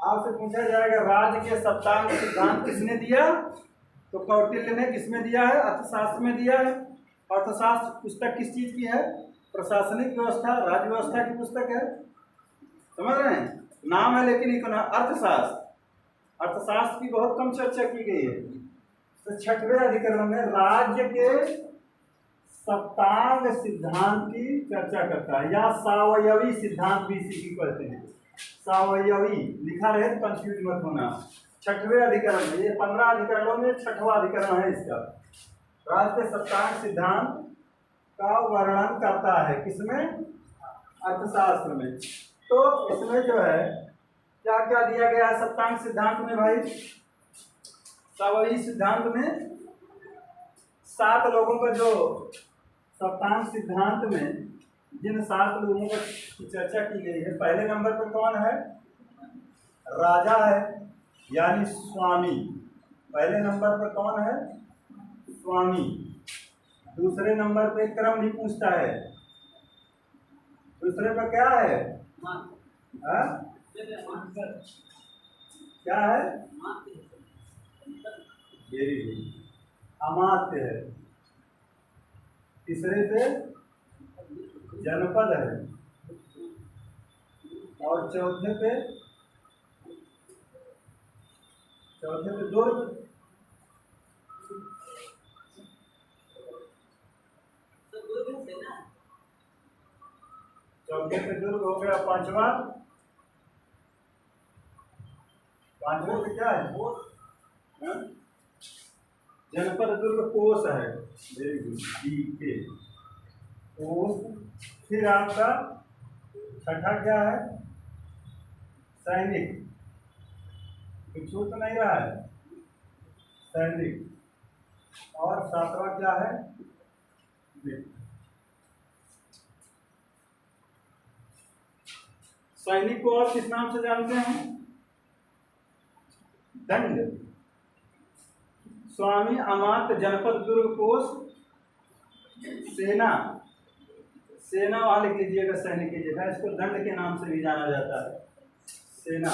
आपसे पूछा जाएगा राज्य के सप्तांग सिद्धांत किसने दिया? तो कौटिल्य ने किसमें दिया है? अर्थशास्त्र में दिया है। अर्थशास्त्र पुस्तक किस चीज की है? प्रशासनिक व्यवस्था, राज्य व्यवस्था की पुस्तक है। समझ रहे हैं? नाम है लेकिन अर्थशास्त्र। अर्थशास्त्र की बहुत कम चर्चा की गई है। तो छठवें अधिकरण में राज्य के सप्तांग सिद्धांत की चर्चा करता है, या सावयवी सिद्धांत भी इसी की कहते हैं। सावयवी लिखा रहे तो कंफ्यूज मत होना। छठवें अधिकरण में, ये 15 अधिकरणों में छठवां अधिकरण है इसका। राज्य के सप्तांग सिद्धांत का वर्णन करता है किसमें? अर्थशास्त्र में। तो इसमें जो है क्या क्या दिया गया है सप्तांग सिद्धांत में भाई? सावयवी सिद्धांत में 7 लोगों का जो सप्तांग सिद्धांत में जिन 7 लोगों की चर्चा की गई है, पहले नंबर पर कौन है? राजा है, यानी स्वामी। पहले नंबर पर कौन है? स्वामी। दूसरे नंबर पे क्रम भी पूछता है। दूसरे पर क्या है? क्या है? वेरी गुड, अमात्य है। तीसरे पे जनपद है, और चौथे पे दुर्ग। चौथे पे दुर्ग हो गया। पांचवा पे क्या है? जनपद दुर्ग कोष है। वेरी गुड, के कोष। फिर आपका छठा क्या है? सैनिक। कुछ छूट तो नहीं रहा है? सैनिक। और 7वां क्या है? सैनिक को और किस नाम से जानते हैं? दंड। स्वामी, अमात्य, जनपद, दुर्ग, कोष, सेना। सेना वहां लिख लीजिएगा, सैनिक की जगह। इसको दंड के नाम से भी जाना जाता है। सेना,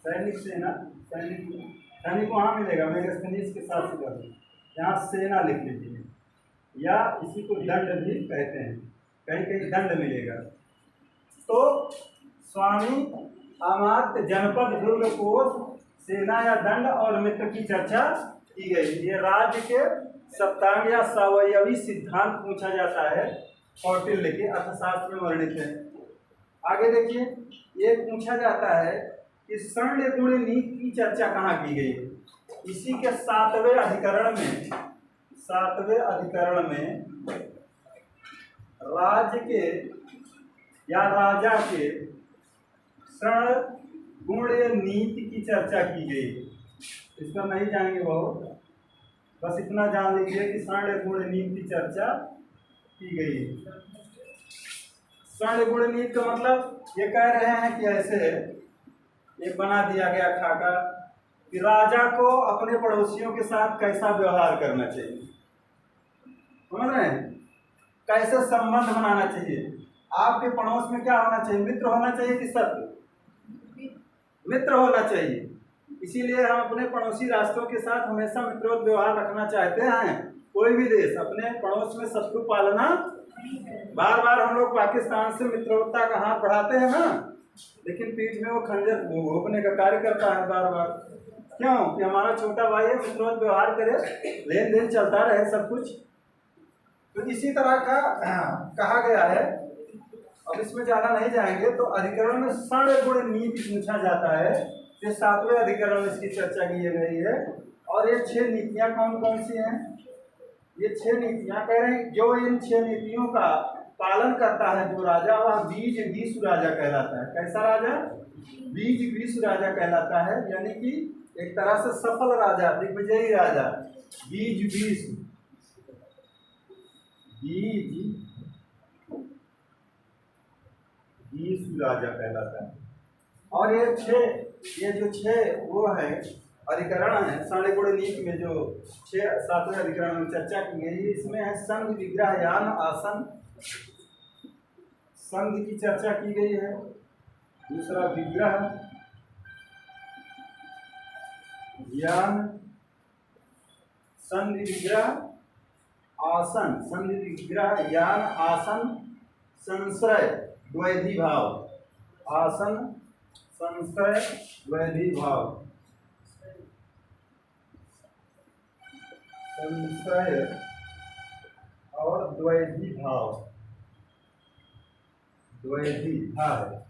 सैनिक, सेना। सैनिक वहां मिलेगा, मेरे खनिज के साथ से यहाँ सेना लिख लीजिए, या इसी को दंड भी कहते हैं। कहीं कहीं दंड मिलेगा। तो स्वामी, अमात्य, जनपद, दुर्ग, कोष, सेना या दंड और मित्र की चर्चा की गई। ये राज्य के सप्तांग या सावयवी सिद्धांत पूछा जाता है, कौटिल्य के अर्थशास्त्र में वर्णित है। आगे देखिए, ये पूछा जाता है कि स्वर्ण गुण नीति की चर्चा कहाँ की गई है? इसी के 7वें अधिकरण में राज्य के या राजा के स्वर्ण गुण नीति की चर्चा की गई। इस पर नहीं जाएंगे बहुत, बस इतना जान लीजिए कि स्वर्ण गुण नीति की चर्चा की गई। स्वर्ण गुण नीति का मतलब ये कह रहे हैं कि ऐसे एक बना दिया गया खाका कि राजा को अपने पड़ोसियों के साथ कैसा व्यवहार करना चाहिए। समझ रहे हैं? कैसे संबंध बनाना चाहिए। आपके पड़ोस में क्या होना चाहिए? मित्र होना चाहिए कि शत्रु? मित्र होना चाहिए। इसीलिए हम अपने पड़ोसी राष्ट्रों के साथ हमेशा मित्रोत व्यवहार रखना चाहते हैं। कोई भी देश अपने पड़ोस में शत्रु पालना, बार बार हम लोग पाकिस्तान से मित्रवत्ता का हाथ बढ़ाते हैं ना, लेकिन पीठ में वो खंजर घोंपने का कार्य करता है बार बार। क्यों? कि हमारा छोटा भाई है, मित्रवत व्यवहार करे, लेन देन चलता रहे सब कुछ। तो इसी तरह का कहा गया है। अब इसमें ज़्यादा नहीं जाएंगे। तो अधिकरण में स्वर्ण गुण नीति पूछा जाता है। ये 7वें अधिकरण में इसकी चर्चा की गई है। और ये 6 नीतियाँ कौन कौन सी हैं? ये 6 नीतियाँ कह रहे हैं, जो इन 6 नीतियों का पालन करता है जो राजा, वह बीज विश्व राजा कहलाता है। कैसा राजा? बीज विश्व राजा कहलाता है। यानी कि एक तरह से सफल राजा, दिग्विजयी राजा। बीज विश्व राजा कहलाता है। और ये 6 ये जो 6 वो है अधिकरण है साढ़े गुण नीति में, जो 7वें अधिकरण में चर्चा की गई, इसमें है संघ विग्रह यान आसन। संघ की चर्चा की गई है। दूसरा विग्रह यान, संधि विग्रह आसन, संधि विग्रह यान आसन संश्रय द्वैधी भाव, आसन संश्रय द्वैधी भाव, संश्रय और द्वैधी भाव, द्वैधी भाव।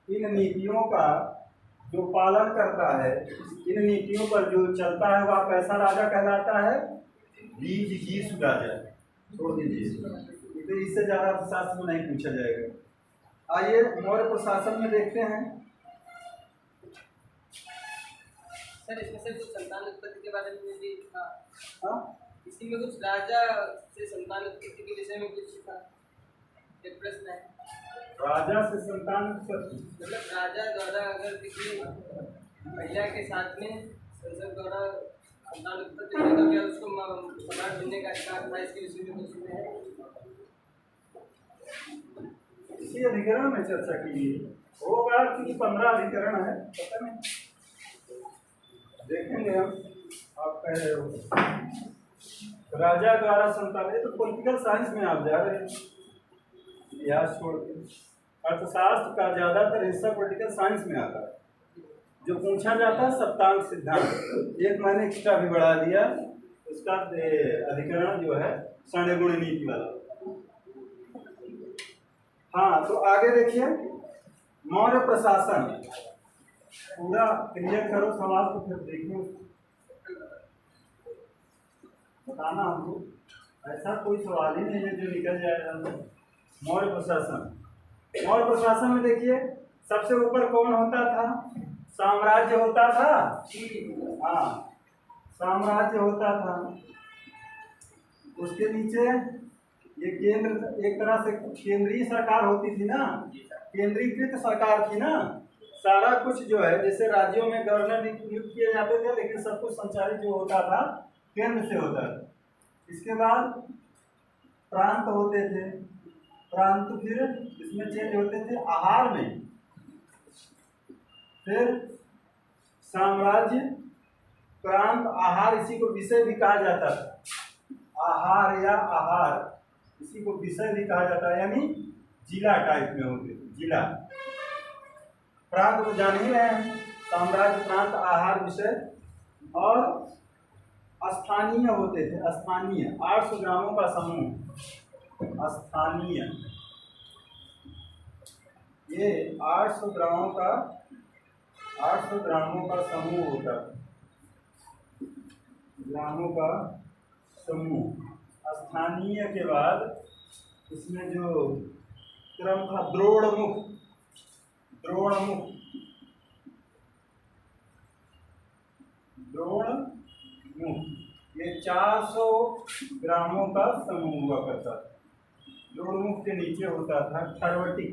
इन नीतियों का जो पालन करता है, इन नीतियों पर जो चलता है, वह कैसा राजा कहलाता है? बीज राजा। छोड़ दीजिए, तो इससे ज्यादा शास्त्र में नहीं पूछा जाएगा। आइए मौर्य प्रशासन में देखते हैं। सर इसमें से कुछ संतान उत्पत्ति के बारे में भी था। हाँ, इसी में कुछ राजा से संतान उत्पत्ति के विषय में कुछ था, एक प्रश्न है। राजा से संतान उत्पत्ति, मतलब राजा द्वारा अगर किसी महिला के साथ में संसद द्वारा संतान उत्पत्ति हुई तो क्या उसको सम्राट बनने का अधिकार था? इसके विषय में कुछ है? इसी अधिकरण में चर्चा की गई होगा, क्योंकि 15 अधिकरण है, पता नहीं, देखेंगे हम। आप कह रहे हो राजा द्वारा संतान, ये तो पॉलिटिकल साइंस में आप जा रहे हैं, इतिहास छोड़ के। अर्थशास्त्र का ज्यादातर हिस्सा पॉलिटिकल साइंस में आता है। जो पूछा जाता है सप्तांग सिद्धांत, एक मैंने एक्स्ट्रा भी बढ़ा दिया, उसका अधिकरण जो है साढ़े गुण नीति वाला। हाँ, तो आगे देखिए, मौर्य प्रशासन पूरा क्लियर करो समाज को, फिर देखिए बताना हमको। ऐसा कोई सवाल ही नहीं है जो निकल जाएगा। मौर्य प्रशासन, मौर्य प्रशासन में देखिए सबसे ऊपर कौन होता था? साम्राज्य होता था। हाँ, साम्राज्य होता था। उसके नीचे ये केंद्र, एक तरह से केंद्रीय सरकार होती थी ना, केंद्रीकृत सरकार थी ना। सारा कुछ जो है, जैसे राज्यों में गवर्नर नियुक्त किए जाते थे, लेकिन सब कुछ संचालित जो होता था केंद्र से होता था। इसके बाद प्रांत होते थे, प्रांत फिर इसमें चेंज होते थे आहार में, फिर साम्राज्य, प्रांत, आहार, इसी को विषय भी कहा जाता था। आहार या आहार, इसी को विषय भी कहा जाता है, यानी जिला टाइप में होते थे, जिला। प्रांत तो जान ही रहे हैं, साम्राज्य, प्रांत, आहार, विषय। और स्थानीय होते थे, स्थानीय 800 ग्रामों का समूह, स्थानीय, ये 800 ग्रामों का, 800 ग्रामों का समूह होता है, ग्रामों का समूह। स्थानीय के बाद इसमें जो क्रम था द्रोणमुख, द्रोणमुख, द्रोणमुख, ये 400 ग्रामों का समूह हुआ करता था। द्रोणमुख के नीचे होता था खरवटिक,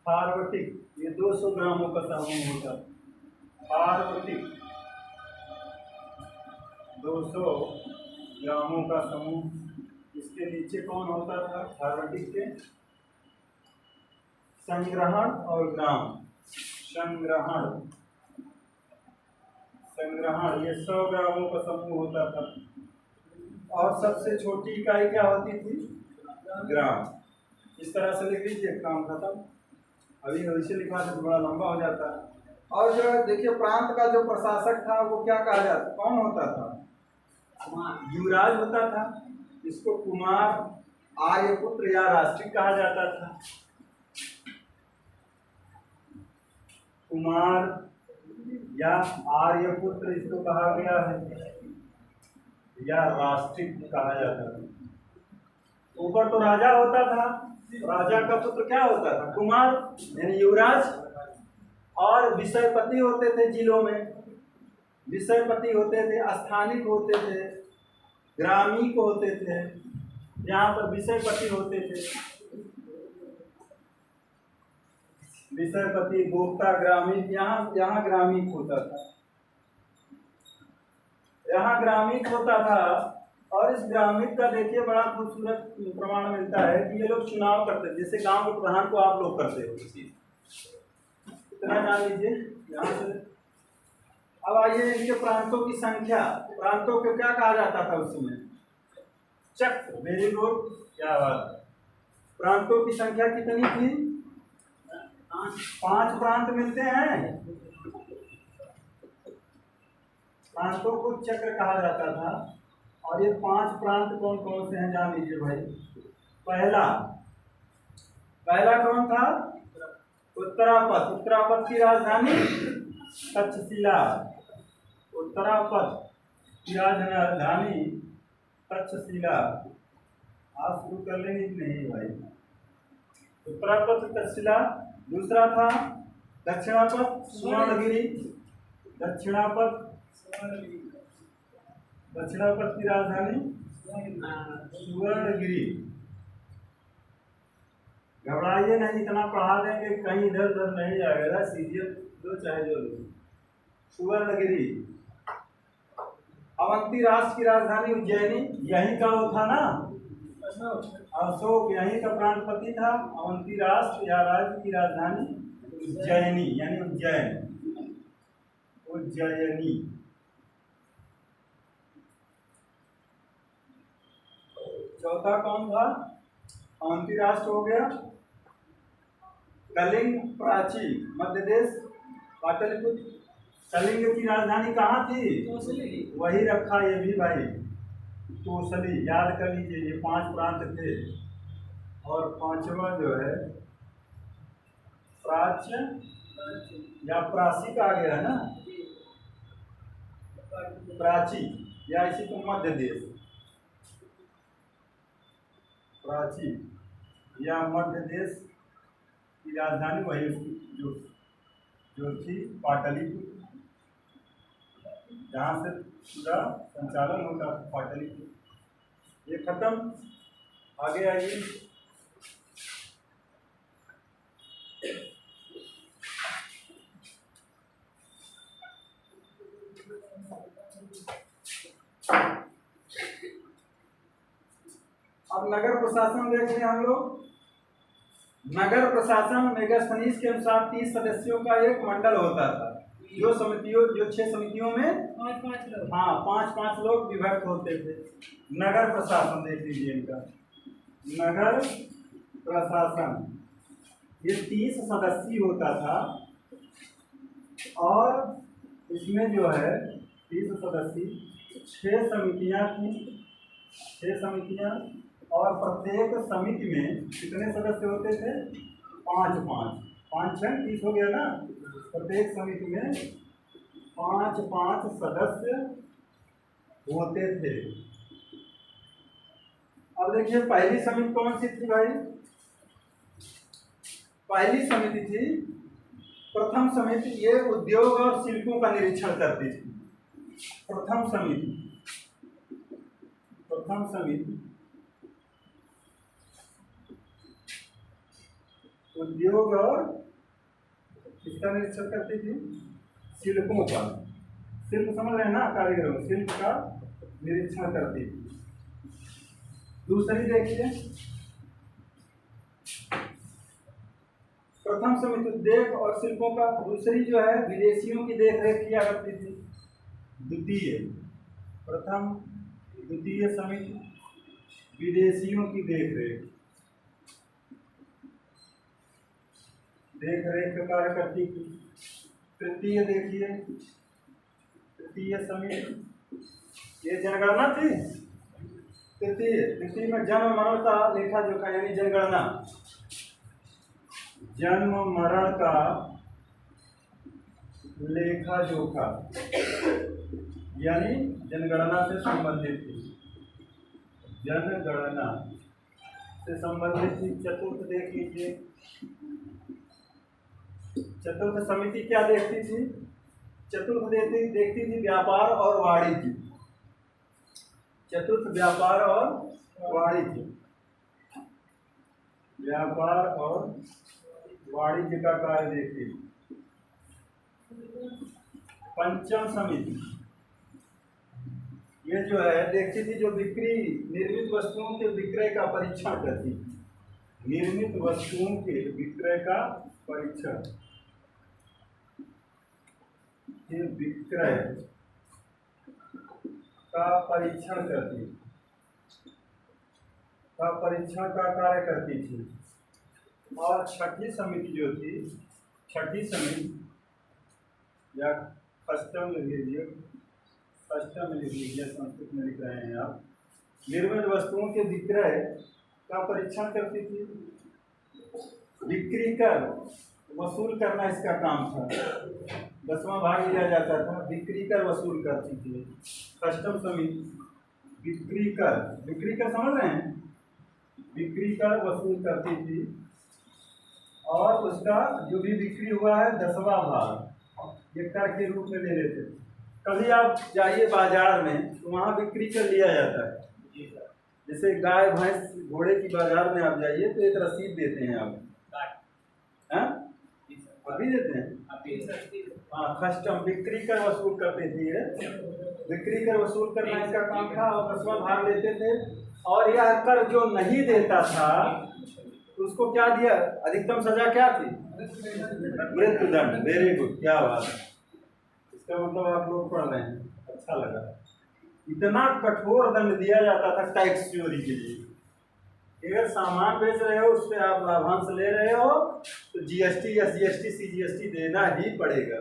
फारवटिक, ये 200 ग्रामों का समूह होता था। फारवटिक 200 ग्रामों का समूह। इसके नीचे कौन होता था? फारवटिक के संग्रहण और ग्राम, संग्रहण, संग्रहण, ये 100 ग्रामों का समूह होता था। और सबसे छोटी इकाई क्या होती थी? ग्राम। इस तरह से लिख लीजिए, काम खत्म। अभी वैसे लिखा तो बड़ा लंबा हो जाता है। और जो देखिए प्रांत का जो प्रशासक था वो क्या कहा जाता, कौन होता था? युवराज होता था। इसको कुमार, आर्यपुत्र या राष्ट्रिक कहा जाता था। कुमार या आर्यपुत्र इसको कहा गया है, या राष्ट्रिक कहा जाता था। ऊपर तो राजा होता था, राजा का पुत्र क्या होता था? कुमार यानी युवराज। और विषयपति होते थे जिलों में, विषयपति होते थे, स्थानिक होते थे, ग्रामीक होते थे, यहाँ पर विषयपति होते थे, विषयपति, गोप्ता, ग्रामीण। यहाँ यहाँ ग्रामीण होता था, यहाँ ग्रामीण होता था। और इस ग्रामीण का देखिए बड़ा खूबसूरत प्रमाण मिलता है कि ये लोग चुनाव करते थे, जैसे गांव के प्रधान को आप लोग करते हो, इतना जान लीजिए यहाँ से। अब आइए इनके प्रांतों की संख्या। प्रांतों को क्या कहा जाता था उस समय? चक्र। वेरी गुड, क्या बात है। प्रांतों की संख्या कितनी थी? 5 प्रांत मिलते हैं। प्रांतों को चक्र कहा जाता था। और ये 5 प्रांत कौन कौन से हैं जान लीजिए भाई। पहला कौन था? उत्तरापद। उत्तरापद की राजधानी तक्षशिला। उत्तरापद की राजधानी तक्षशिला। आप शुरू कर लेंगे कि नहीं भाई? उत्तरापद तक्षशिला। दूसरा था दक्षिणापद सुवर्णगिरी। दक्षिणापद की राजधानी सुवर्णगिरी। घबराइए नहीं, इतना पढ़ा देंगे कहीं इधर उधर नहीं जाएगा, सीधे दो चाहे जो लो। सुवर्णगिरी। अवंती राष्ट्र की राजधानी उज्जैनी। यहीं का वो था ना अशोक, यहीं का प्रांतपति था। अवंती राष्ट्र या राज्य की राजधानी उज्जैनी, यानी उज्जैन। उज्जैनी। चौथा कौन था? अवंती राष्ट्र हो गया। कलिंग प्राची मध्य देश पाटलिपुत्र। कलिंग की राजधानी कहाँ थी? वही रखा ये भी भाई, तोसली। याद कर लीजिए, ये 5 प्रांत थे। और 5वां जो है प्राच्य या प्राची का आ गया है ना, प्राची या इसी को मध्य देश। प्राची या मध्य देश की राजधानी वही उसकी जो थी पाटलिपुत्र, जहाँ से पूरा संचालन होता था पाटलिपुत्र। ये खत्म। आगे आइए। अब नगर प्रशासन देख लें हम लोग। नगर प्रशासन मेगास्थनीज के अनुसार 30 सदस्यों का एक मंडल होता था। जो 6 समितियों में 5-5 लोग विभक्त होते थे। नगर प्रशासन देख लीजिए इनका। नगर प्रशासन ये 30 सदस्यीय होता था। और इसमें जो है 30 सदस्यीय 6 समितियां थी। 6 समितियां। और प्रत्येक समिति में कितने सदस्य होते थे? 5-5। 5-6 30 हो गया ना। प्रत्येक समिति में 5-5 सदस्य होते थे। अब देखिए पहली समिति कौन सी थी भाई? पहली समिति थी, प्रथम समिति। ये उद्योग और शिल्पों का निरीक्षण करती थी। प्रथम समिति उद्योग और किसका निरीक्षण करती थी? शिल्पों का। शिल्प समझ रहे हैं ना, कारीगरों, शिल्प का निरीक्षण करती थी। दूसरी देखिए, प्रथम समिति उद्योग और शिल्पों का। दूसरी जो है विदेशियों की देखरेख किया करती थी। द्वितीय समिति विदेशियों की देखरेख का कार्य करती थी। तृतीय देखिए, तृतीय समिति ये जनगणना थी। तृतीय में जन्म मरण का लेखा जोखा, यानी जनगणना। जन्म मरण का लेखा जोखा यानी जनगणना से संबंधित थी। जनगणना से संबंधित थी। चतुर्थ देख लीजिए। चतुर्थ समिति क्या देखती थी? चतुर्थ देखती थी व्यापार और वाणिज्य। चतुर्थ व्यापार और वाणिज्य। व्यापार और वाणिज्य का कार्य देखिए। पंचम समिति ये जो है देखती थी, जो बिक्री निर्मित वस्तुओं के विक्रय का परीक्षण करती थी। निर्मित वस्तुओं के विक्रय का परीक्षण, ये विक्रय का परीक्षण करती, का परीक्षण का कार्य करती थी। और छठी समिति जो थी, छठी समिति या कस्टम लीजिए, कस्टम लीजिए, संस्कृत में लिख रहे हैं आप। निर्मित वस्तुओं के विक्रय का परीक्षण करती थी। बिक्री कर वसूल करना इसका काम था, 10वां भाग लिया जाता था। बिक्री कर वसूल करती थी कस्टम समिति। बिक्री कर समझ रहे हैं, बिक्री कर वसूल करती थी। और उसका जो भी बिक्री हुआ है 10वां भाग ये कर के रूप में ले लेते थे। कभी आप जाइए बाजार में तो वहाँ बिक्री कर लिया जाता है। जैसे गाय भैंस घोड़े की बाजार में आप जाइए तो एक रसीद देते हैं आप, हैं? अभी देते हैं। हाँ, कस्टम बिक्री कर वसूल करते थे। बिक्री कर वसूल करना इसका काम था और 10वां भाग लेते थे। और यह कर जो नहीं देता था तो उसको क्या दिया, अधिकतम सजा क्या थी? मृत्युदंड। वेरी गुड, क्या बात है। इसका मतलब आप लोग पढ़ रहे हैं, अच्छा लगा। इतना कठोर दंड दिया जाता था टैक्स चोरी के लिए। अगर सामान बेच रहे हो उस पर आप लाभांश ले रहे हो तो जीएसटी या जीएसटी सीजीएसटी देना ही पड़ेगा,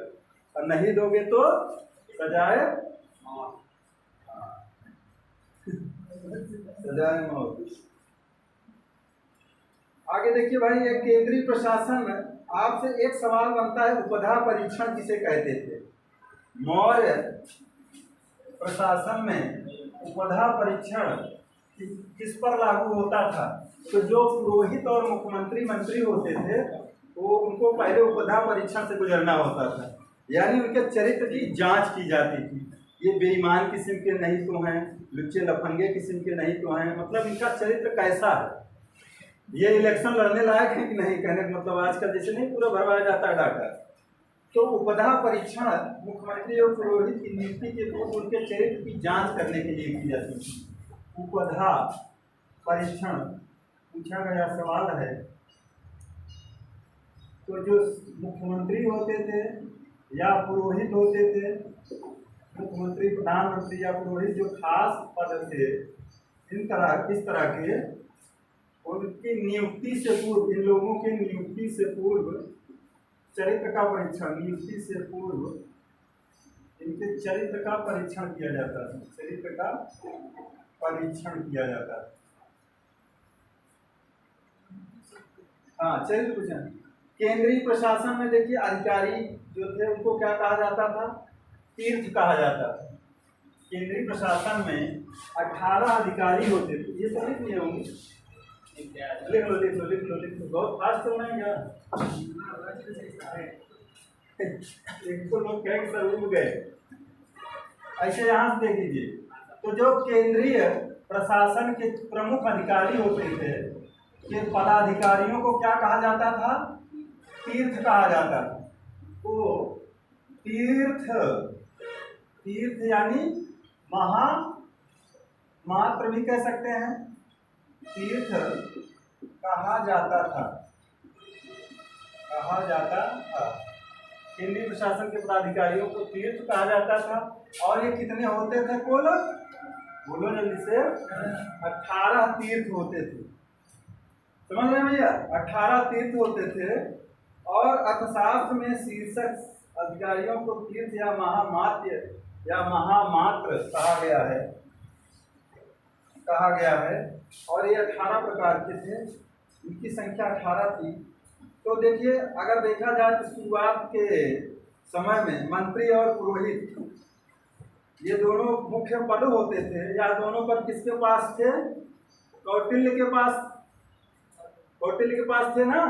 और नहीं दोगे तो सजाए सजाए मौत। आगे देखिए भाई, ये केंद्रीय प्रशासन में आपसे एक सवाल बनता है, उपधा परीक्षण किसे कहते थे? मौर्य प्रशासन में उपधा परीक्षण किस पर लागू होता था? तो जो पुरोहित और मुख्यमंत्री मंत्री होते थे वो उनको पहले उपधा परीक्षण से गुजरना होता था, यानी उनके चरित्र की जांच की जाती थी। ये बेईमान किस्म के नहीं तो हैं, लुच्चे लफंगे किस्म के नहीं तो हैं, मतलब इनका चरित्र कैसा है, ये इलेक्शन लड़ने लायक है कि नहीं। कहने का मतलब आजकल जैसे नहीं पूरा भरवाया जाता है डाटा। तो उपधा परीक्षण मुख्यमंत्री और पुरोहित की नियुक्ति के पूर्व उनके चरित्र की जांच करने के लिए की जाती थी। उपधा परीक्षण पूछा गया सवाल है। तो जो मुख्यमंत्री होते थे या पुरोहित होते थे, मुख्यमंत्री प्रधानमंत्री या पुरोहित जो खास पद थे, इस तरह के उनकी नियुक्ति से पूर्व, इन लोगों की नियुक्ति से पूर्व चरित्र का परीक्षण, नियुक्ति से पूर्व इनके चरित्र का परीक्षण किया जाता था। चरित्र का परीक्षण किया जाता है। हाँ, चरित्र परीक्षण। केंद्रीय प्रशासन में देखिए अधिकारी जो थे उनको क्या कहा जाता था? तीर्थ कहा जाता था। केंद्रीय प्रशासन में 18 अधिकारी होते थे। ये तो लिख लिए होंगे, लिख लो। बहुत फास्ट चल रहे हैं क्या? एक तो लोग कहेंगे सर उड़ गए। ऐसे यहाँ से देख लीजिए, तो जो केंद्रीय प्रशासन के प्रमुख अधिकारी होते थे, ये पदाधिकारियों को क्या कहा जाता था? तीर्थ कहा जाता था। तो तीर्थ यानी मात्र भी कह सकते हैं, तीर्थ कहा जाता था। केंद्रीय प्रशासन के पदाधिकारियों को तीर्थ कहा जाता था। और ये कितने होते थे? बोलो जल्दी से। 18 तीर्थ होते थे। समझ रहे हैं भैया? 18 तीर्थ होते थे। और अर्थशास्त्र में शीर्षक अधिकारियों को तीर्थ या महामात्य या महामात्र कहा गया है। और ये 18 प्रकार के थे, इनकी संख्या 18 थी। तो देखिए, अगर देखा जाए तो शुरुआत के समय में मंत्री और पुरोहित ये दोनों मुख्य पद होते थे। या दोनों पद किसके पास थे? कौटिल्य के पास थे ना।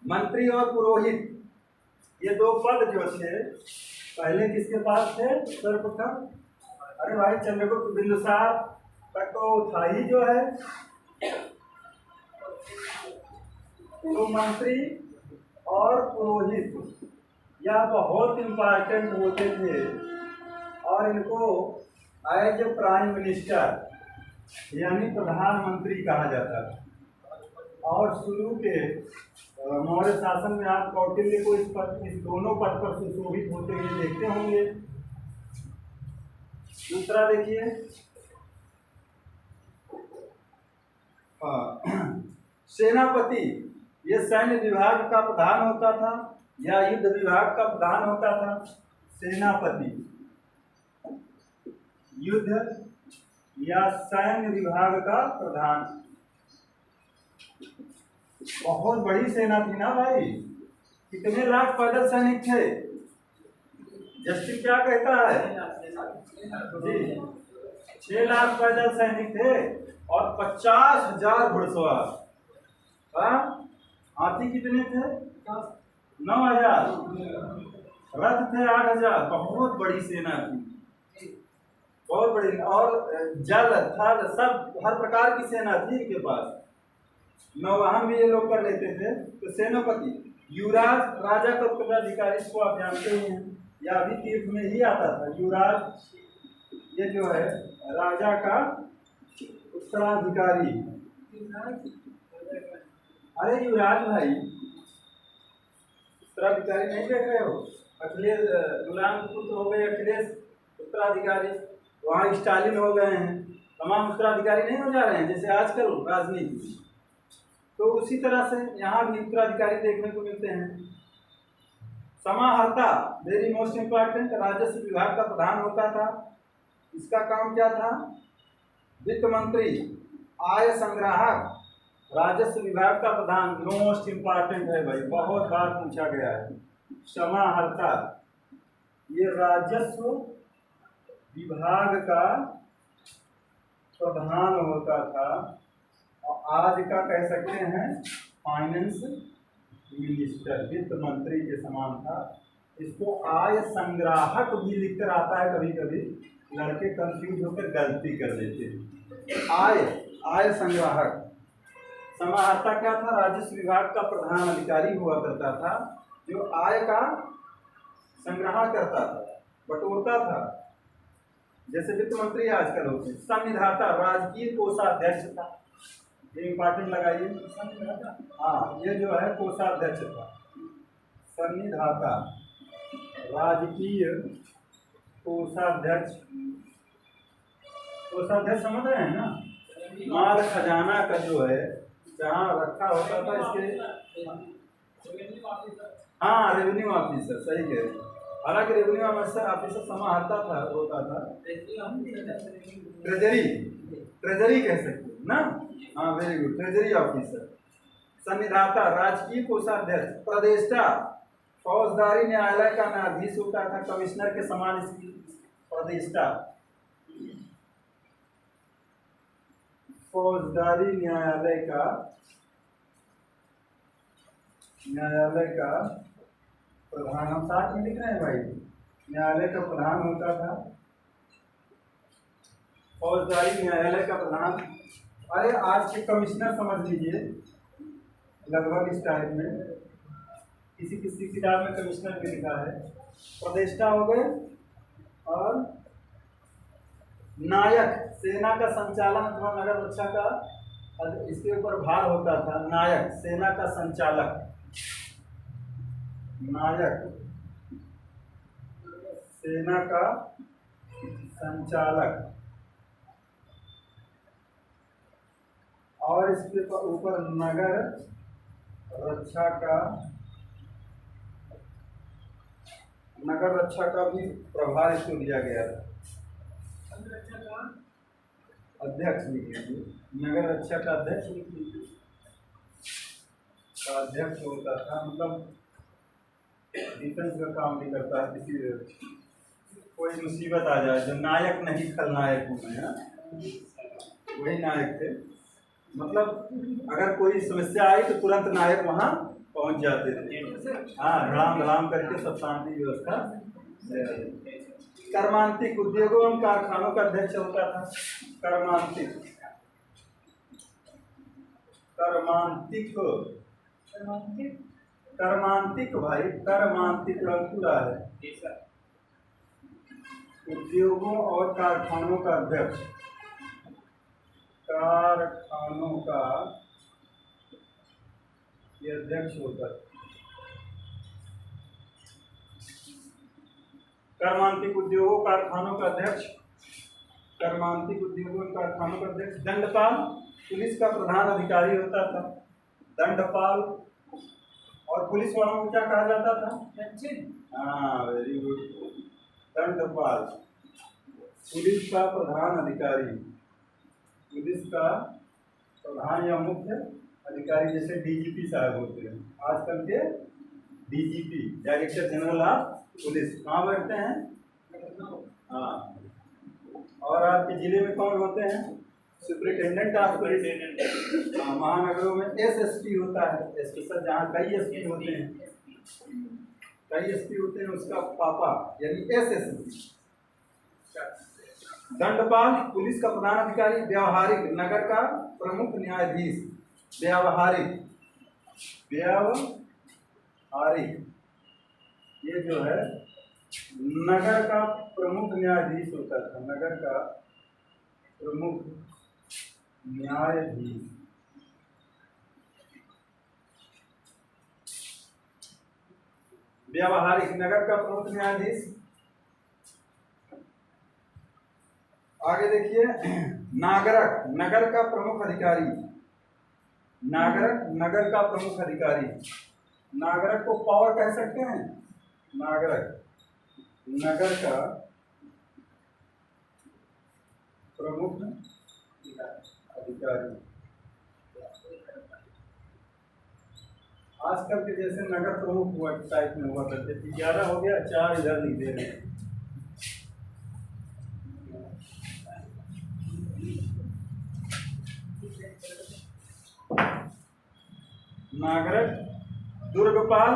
मंत्री और पुरोहित ये दो पद जो थे पहले किसके पास थे? सर्वप्रथम, अरे भाई चंद्रगुप्त बिंदुसार तक तो था ही जो है। तो मंत्री और पुरोहित यह बहुत इम्पोर्टेंट होते थे और इनको एज ए प्राइम मिनिस्टर यानी प्रधानमंत्री कहा जाता था। और शुरू के मौर्य शासन में आप कौटिल्य को इस दोनों पद पर सुशोभित होते हुए देखते होंगे। दूसरा देखिए, सेनापति ये सैन्य विभाग का प्रधान होता था या युद्ध विभाग का प्रधान होता था। सेनापति युद्ध या सैन्य विभाग का प्रधान। बहुत बड़ी सेना थी ना भाई, कितने लाख पैदल सैनिक थे। जस्टिस क्या कहता है जी, 6 लाख पैदल सैनिक थे और 50,000 घुड़सवार। हाथी कितने थे? 9,000। रथ थे 8,000। बहुत बड़ी सेना थी, बहुत बड़ी। और जल थल सब हर प्रकार की सेना थी इनके पास। नौवाहन भी ये लोग कर लेते थे। तो सेनापति, युवराज राजा का उत्तराधिकारी, इसको आप जानते ही हैं, या अभी तीर्थ में ही आता था। युवराज ये जो है राजा का उत्तराधिकारी। अरे युवराज भाई, उत्तराधिकारी नहीं देख रहे हो? अखिलेश गुलाम के पुत्र हो गए अखिलेश उत्तराधिकारी, वहाँ स्टालिन हो गए हैं, तमाम उत्तराधिकारी नहीं हो जा रहे हैं जैसे आजकल राजनीति। तो उसी तरह से यहाँ भी उत्तराधिकारी देखने को मिलते हैं। समाहर्ता वेरी मोस्ट इम्पोर्टेंट, राजस्व विभाग का प्रधान होता था। इसका काम क्या था? वित्त मंत्री, आय संग्राहक, राजस्व विभाग का प्रधान मोस्ट इम्पोर्टेंट है भाई, बहुत बार पूछा गया है। समाहर्ता ये राजस्व विभाग का प्रधान होता था और आज का कह सकते हैं फाइनेंस मिनिस्टर, वित्त मंत्री के समान था। इसको आय संग्राहक भी लिखकर आता है, कभी कभी लड़के कंफ्यूज होकर गलती कर देते हैं। आय संग्राहक। समाहर्ता क्या था? राजस्व विभाग का प्रधान अधिकारी हुआ करता था जो आय का संग्रह करता था, बटोरता था, जैसे वित्त मंत्री आजकल होते हैं। संविधाता राजकीय कोषाध्यक्ष था, ये इंपॉर्टेंट लगाइए। हाँ, ये जो है कोषाध्यक्ष था। संविधाता राजकीय कोषाध्यक्ष। कोषाध्यक्ष समझ रहे हैं ना? माल खजाना का जो है जहाँ रखा होता था इसके, हाँ रेवेन्यू ऑफिसर, सही कह रहे हैं। हालांकि रेवेन्यू ऑफिसर समाहर्ता था, होता था ट्रेजरी कह सकते हैं ना। हाँ वेरी गुड, ट्रेजरी ऑफिसर। संविधाता राजकीय कोषाध्यक्ष। प्रदेष्टा फौजदारी न्यायालय का न्यायाधीश होता था, कमिश्नर के समान इसकी प्रदेष्टा। फौजदारी न्यायालय का प्रधान, हम साथ में लिख रहे हैं भाई, न्यायालय का प्रधान होता था, फौजदारी न्यायालय का प्रधान। अरे आज के कमिश्नर समझ लीजिए, लगभग इस टाइप में, किसी किसी किताब में कमिश्नर भी लिखा है। प्रदेष्टा हो गए। और नायक, सेना का संचालन अथवा नगर रक्षा का इसके ऊपर भार होता था। नायक सेना का संचालक, नायक सेना का संचालक। और इसके ऊपर नगर रक्षा का भी प्रभार इसको दिया गया था। अध्यक्ष लिख लीजिए, नगर रक्षा का अध्यक्ष लिख लीजिए। का अध्यक्ष होता था, मतलब डिफेंस का काम भी करता है। किसी कोई मुसीबत आ जाए, जो नायक नहीं खलनायक हूँ मैं, वही नायक थे। मतलब अगर कोई समस्या आई तो तुरंत नायक वहाँ पहुँच जाते थे। हाँ, धड़ाम करके सब शांति व्यवस्था। कर्मांतिक उद्योगों एवं कारखानों का अध्यक्ष होता था। कर्मांतिक कर्मांतिक भाई, कर्मांतिक पूरा है। उद्योगों और कारखानों का अध्यक्ष, कारखानों का ये अध्यक्ष होता है। कर्मांतिक उद्योगों कारखानों का अध्यक्ष, कर्मांतिक उद्योगों कारखानों का अध्यक्ष। दंडपाल पुलिस का प्रधान अधिकारी होता था। दंडपाल। और पुलिस वालों को क्या कहा जाता था? हाँ, वेरी गुड। दंडपाल पुलिस का प्रधान अधिकारी, पुलिस का प्रधान या मुख्य अधिकारी, जैसे डीजीपी साहब होते हैं आजकल के। DGP director general of police कहाँ बैठते हैं? हाँ। और आपके जिले में कौन होते हैं? Superintendent of police. महानगरों में एसएसपी होता है। स्पेशल जहाँ कई एसपी होते हैं, कई एसपी होते हैं, उसका पापा यानी एसएसपी। दंडपाल पुलिस का प्रधान अधिकारी। व्यावहारिक नगर का प्रमुख न्यायाधीश। व्यावहारिक, व्यावहारिक ये जो है नगर का प्रमुख न्यायाधीश होता था। नगर का प्रमुख न्यायाधीश। व्यावहारिक नगर का प्रमुख न्यायाधीश। आगे देखिए, नागरक नगर का प्रमुख अधिकारी। नागरक नगर का प्रमुख अधिकारी। नागरक को पावर कह सकते हैं। नागरक नगर का प्रमुख अधिकारी। आजकल के जैसे नगर प्रमुख हुआ टाइप में हुआ करते थे। 11 हो गया, 4 इधर लिख दे रहे हैं। नागरक। दुर्गपाल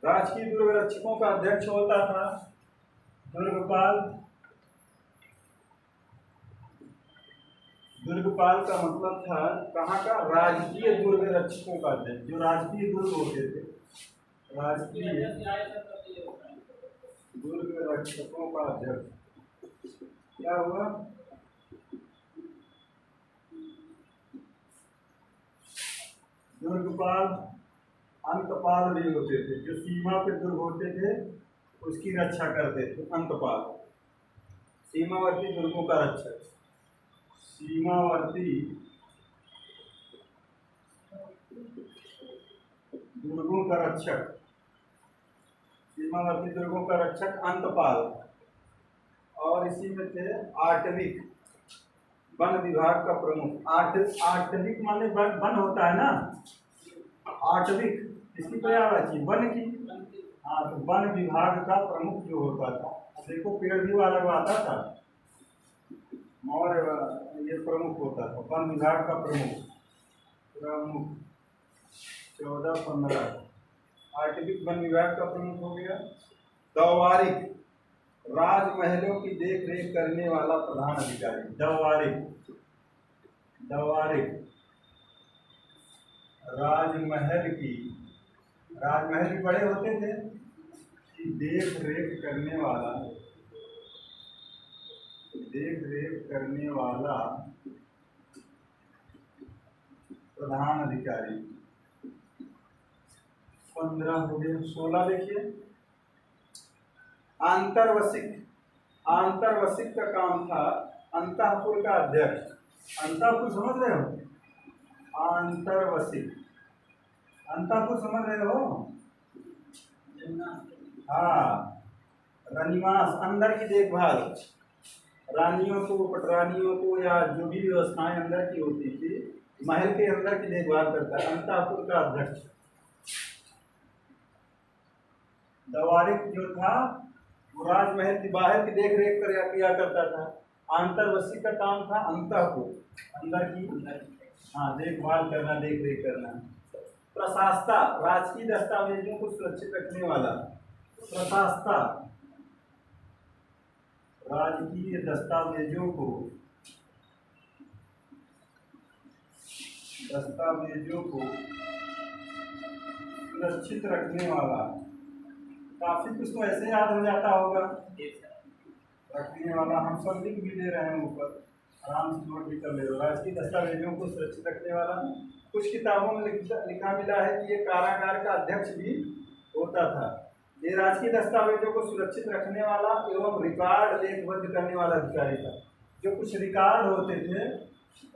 राजकीय दुर्ग रक्षकों का अध्यक्ष होता था। दुर्गपाल, दुर्गपाल का मतलब था कहाँ का? राजकीय दुर्ग रक्षकों का अध्यक्ष। जो राजकीय दुर्ग होते थे, राजकीय दुर्ग रक्षकों का अध्यक्ष। क्या हुआ? दुर्गपाल, अंतपाल भी होते थे। जो सीमा पे दुर्ग होते थे उसकी रक्षा करते थे, अंतपाल। सीमावर्ती दुर्गों का रक्षक, सीमावर्ती दुर्गों का रक्षक, सीमावर्ती दुर्गों का रक्षक अंतपाल। और इसी में थे आटविक, वन विभाग का प्रमुख। आटविक माने वन होता है ना, आटविक इसकी पर्यायवाची वन की। हाँ, तो वन विभाग का प्रमुख जो होता था, देखो पेड़ भी वाला आता था और ये प्रमुख होता था। वन विभाग का प्रमुख, प्रमुख 14-15। आटविक वन विभाग का प्रमुख हो गया। दौवारिक राजमहलों की देख रेख करने वाला प्रधान अधिकारी। दौवारिक, दौवारिक राजमहल की, राजमहल भी बड़े होते थे, कि देख रेख करने वाला, देख रेख करने वाला प्रधान अधिकारी। 15 हो गए। 16 देखिए, आंतरवसिक। आंतरवसिक का काम था अंतःपुर का अध्यक्ष। अंतःपुर समझ रहे हो? आंतरवसिक, अंतःपुर समझ रहे हो? हाँ, रनिवास, अंदर की देखभाल, रानियों को, पटरानियों को, या जो भी व्यवस्थाएं अंदर की होती थी, महल के अंदर की देखभाल करता है, अंतःपुर का अध्यक्ष। दवारिक जो था वो राजमहल की बाहर की देख रेख किया करता था। आंतरवसी का काम था अंतःपुर, अंदर की, हाँ, देखभाल करना, देख रेख करना। प्रशासता राजकीय दस्तावेजों को सुरक्षित रखने वाला। प्रशासता राजकीय दस्तावेजों को, दस्तावेजों को सुरक्षित रखने वाला, काफी कुछ तो ऐसे याद हो जाता होगा। रखने वाला हम सब लिख भी दे रहे हैं ऊपर, आराम से नोट भी कर ले। राजकीय दस्तावेजों को सुरक्षित रखने वाला, कुछ किताबों में लिखा मिला है कि ये कारागार का अध्यक्ष भी होता था। ये राजकीय दस्तावेजों को सुरक्षित रखने वाला एवं रिकॉर्ड लेखबद्ध करने वाला अधिकारी था। जो कुछ रिकॉर्ड होते थे,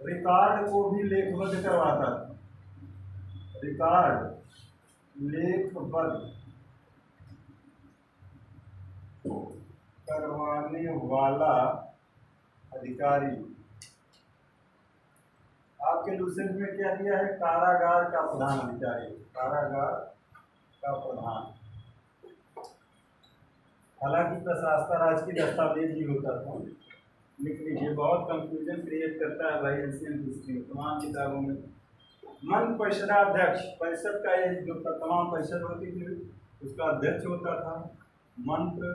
रिकॉर्ड को भी लेखबद्ध करवाता था। रिकॉर्ड लेखबद्ध करवाने वाला अधिकारी। आपके लूसेंट में क्या दिया है? कारागार का प्रधान अधिकारी, कारागार का प्रधान। हालांकि प्रशासक राजकीय दस्तावेज ही होता था। लिख लीजिए, बहुत कंफ्यूजन क्रिएट करता है भाई एशियन हिस्ट्री में, तमाम किताबों में। मंत्र परिषदाध्यक्ष, परिषद का ये जो तमाम परिषद होती थी उसका अध्यक्ष होता था। मंत्र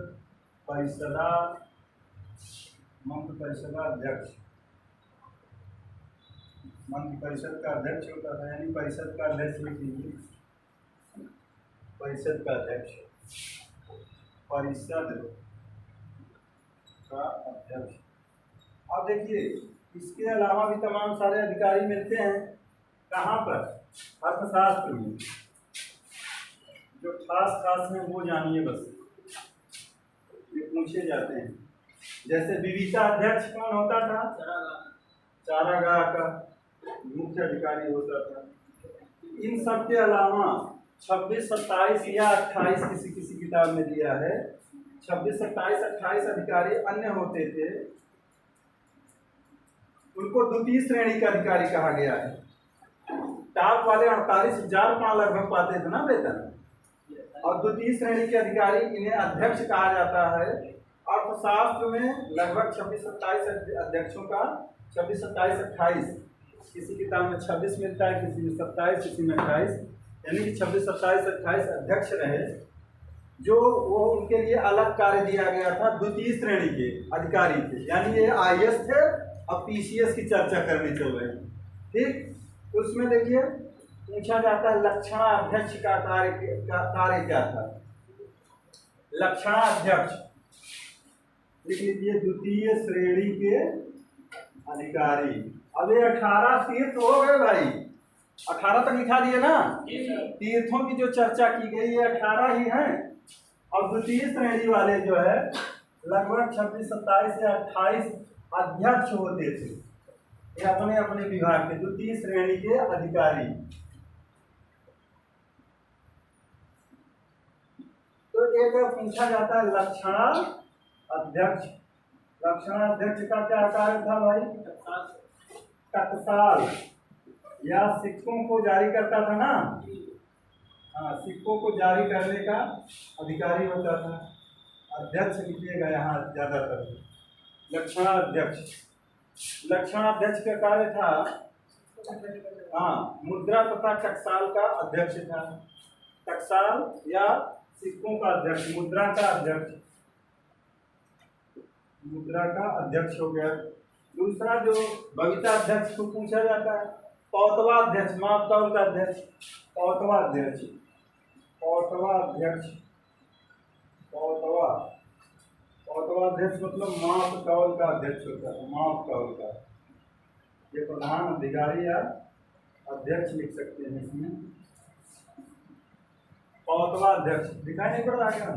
परिषदाध्यक्ष, मंत्र परिषद का अध्यक्ष होता था, यानी परिषद का अध्यक्ष लिख लीजिए, परिषद का अध्यक्ष, परिषद का अध्यक्ष। अब देखिए, इसके अलावा भी तमाम सारे अधिकारी मिलते हैं। कहाँ पर? अर्थशास्त्र में। जो खास हैं वो जानिए बस, ये पूछे जाते हैं। जैसे विविता अध्यक्ष कौन होता था? चारागाह का मुख्य अधिकारी होता था। इन सब के अलावा 26, 27 या 28 किसी किताब में दिया है, 26, 27, 28 अधिकारी अन्य होते थे। उनको द्वितीय श्रेणी का अधिकारी कहा गया है। टॉप वाले 48,000 का लगभग पाते थे ना वेतन, और द्वितीय श्रेणी के अधिकारी इन्हें अध्यक्ष कहा जाता है। अर्थशास्त्र में लगभग 26, 27 अध्यक्षों का, 26, 27, 28, किसी किताब में 26 मिलता है, किसी में 27, किसी में 28, यानी कि 26, 27, 28 अध्यक्ष रहे, जो वो उनके लिए अलग कार्य दिया गया था। द्वितीय श्रेणी के अधिकारी थे, यानी ये IAS थे, अब PCS की चर्चा करनी चल रही है। ठीक, उसमें देखिए पूछा जाता है लक्षणाध्यक्ष का कार्य क्या था? लक्षणाध्यक्ष लिख लीजिए, द्वितीय श्रेणी के अधिकारी। अब ये 18 तीर्थ हो गए भाई, 18 तक लिखा दिए ना। तीर्थों की जो चर्चा की गई है 18 ही हैं, और द्वितीय श्रेणी वाले जो है लगभग 26, 27 या 28 अध्यक्ष होते थे। ये अपने अपने विभाग के द्वितीय श्रेणी के अधिकारी। तो एक पूछा जाता है लक्षणाध्यक्ष। लक्षणाध्यक्ष का क्या कार्य था भाई? टकसाल या सिक्कों को जारी करता था ना। हाँ, सिक्कों को जारी करने का अधिकारी होता था। अध्यक्ष लिखिएगा यहाँ ज्यादातर। लक्षणाध्यक्ष, लक्षणाध्यक्ष का कार्य था, हाँ, मुद्रा तथा टकसाल का अध्यक्ष था। टकसाल या सिक्कों का अध्यक्ष, मुद्रा का अध्यक्ष, मुद्रा का अध्यक्ष हो गया। दूसरा जो भविता अध्यक्ष को पूछा जाता है, पौतवा अध्यक्ष, माप तौल का अध्यक्ष, पौतवा अध्यक्ष, पौतवा अध्यक्ष, पौतवा अध्यक्ष मतलब माप तौल का अध्यक्ष होता है, माप तौल का। ये प्रधान अधिकारी या अध्यक्ष लिख सकते हैं इसमें। पौतवा अध्यक्ष दिखाई नहीं पड़ रहा क्या?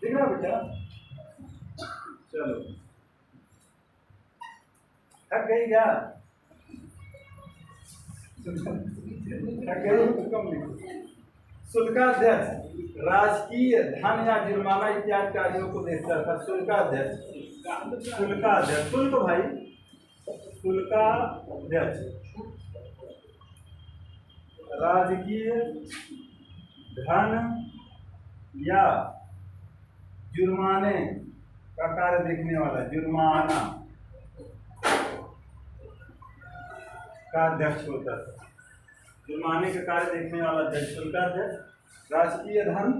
दिख रहा बेटा? चलो, थक गई क्या? थक गई तो कम लिखो। शुल्काध्यक्ष राजकीय धन या जुर्माना इत्यादि कार्यों को देखता था। शुल्काध्यक्ष, शुल्काध्यक्ष, शुल्क भाई, शुल्काध्यक्ष राजकीय धन या जुर्माने का कार्य देखने वाला, जुर्माना का अध्यक्ष होता था। जुर्माने का कार्य देखने वाला अध्यक्ष शुल्काध्यक्ष। राजकीय धन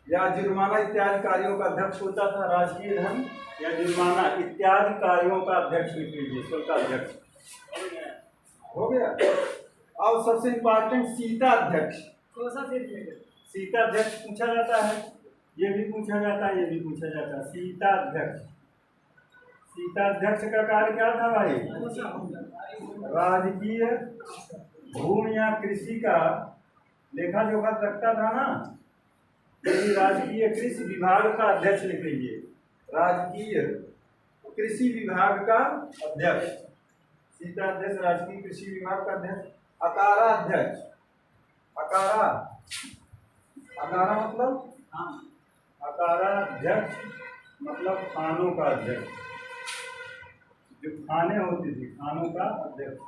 या जुर्माना इत्यादि कार्यों का अध्यक्ष होता था। राजकीय धन या जुर्माना इत्यादि कार्यों का अध्यक्ष लिख लीजिए, शुल्काध्यक्ष। हो गया। और सबसे इम्पोर्टेंट सीता अध्यक्ष। कौन सा सीट? सीता अध्यक्ष पूछा जाता है, ये भी पूछा जाता है, ये भी पूछा जाता है। सीता अध्यक्ष, सीता अध्यक्ष का कार्य क्या था भाई? राजकीय भूमि या कृषि का लेखा जोखा रखता था ना, यदि राजकीय कृषि विभाग का अध्यक्ष लिख लीजिए, राजकीय कृषि विभाग का अध्यक्ष। सीता अध्यक्ष राजकीय कृषि विभाग का अध्यक्ष। अकारा अध्यक्ष, अकारा, अकारा मतलब अकारा अध्यक्ष मतलब खानों का अध्यक्ष, जो खाने होती थी खानों का अध्यक्ष।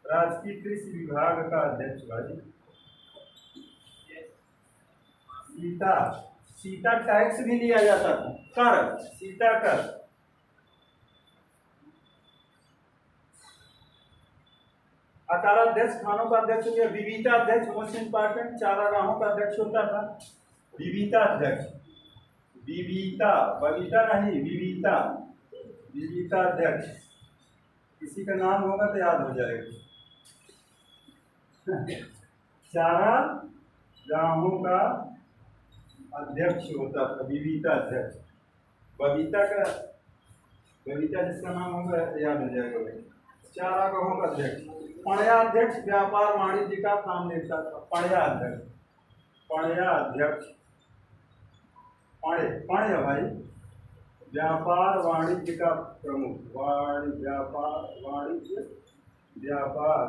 राजकीय कृषि विभाग का अध्यक्ष भाई। सीता, सीता टैक्स भी लिया जाता था, कर, सीता कर। अकाराध्यक्ष खानों का अध्यक्ष हो गया। विविता अध्यक्ष मोस्ट इंपॉर्टेंट, चारागाहों का अध्यक्ष होता था। विविता अध्यक्ष, विविता, बबीता नहीं, विविता, विविता अध्यक्ष। किसी का नाम होगा तो याद हो जाएगा। चारागाहों का अध्यक्ष होता था विविता अध्यक्ष। बबीता का, बबीता जिसका नाम होगा याद हो जाएगा भाई। चारागाहों का अध्यक्ष। पणया अध्यक्ष व्यापार वाणिज्य का काम देखता था। पणया अध्यक्ष, पणया अध्यक्ष, पणे, पणे भाई व्यापार वाणिज्य का प्रमुख, व्यापार वाणिज्य व्यापार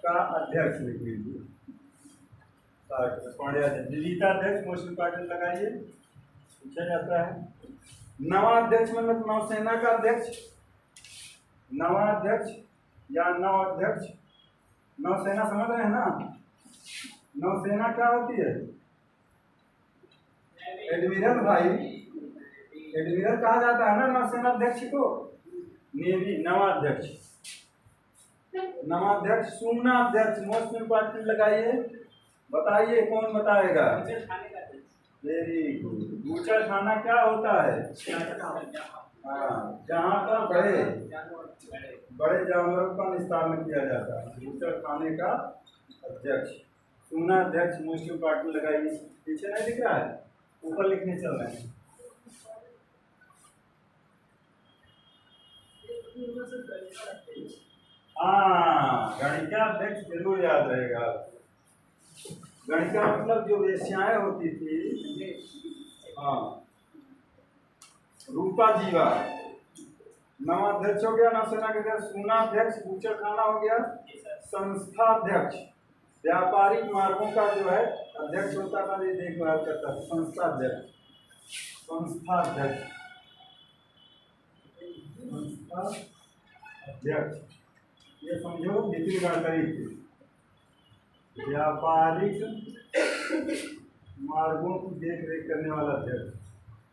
का अध्यक्ष लिख लीजिए। विविता अध्यक्ष मोस्ट इंपॉर्टेंट लगाइए, पूछा जाता है। नवाध्यक्ष मतलब नौसेना का अध्यक्ष, नवाध्यक्ष या नव अध्यक्ष। नौसेना समझ रहे हैं ना, नौसेना क्या होती है? एडमिरल भाई, एडमिरल कहा जाता है ना नौसेना अध्यक्ष को। नेवी, नवाध्यक्ष, नवाध्यक्ष। सूना अध्यक्ष मोस्ट इंपॉर्टेंट लगाइए, बताइए कौन बताएगा? Very good. बूचर खाना क्या होता है? हाँ, जहाँ पर बड़े जानवरों का निस्तारण किया जाता है, बूचर खाने का अध्यक्ष। सूना अध्यक्ष मोस्ट इंपॉर्टेंट लगाइए। पीछे नहीं दिख रहा है, ऊपर लिखने चल रहे हैं। हाँ, गणिका अध्यक्ष जरूर याद रहेगा। गणिका मतलब जो वेश्याएं होती थी, हाँ, रूपा जीवा। नवाध्यक्ष हो गया नौसेना के अध्यक्ष। सूनाध्यक्ष बूचर खाना हो गया। संस्था अध्यक्ष व्यापारिक मार्गों का जो है अध्यक्ष होता था, ये देखभाल करता था। संस्था अध्यक्ष, संस्था अध्यक्ष, संस्था अध्यक्ष, ये समझो नीति जानकारी थी। व्यापारिक मार्गों की देख रेख करने वाला अध्यक्ष,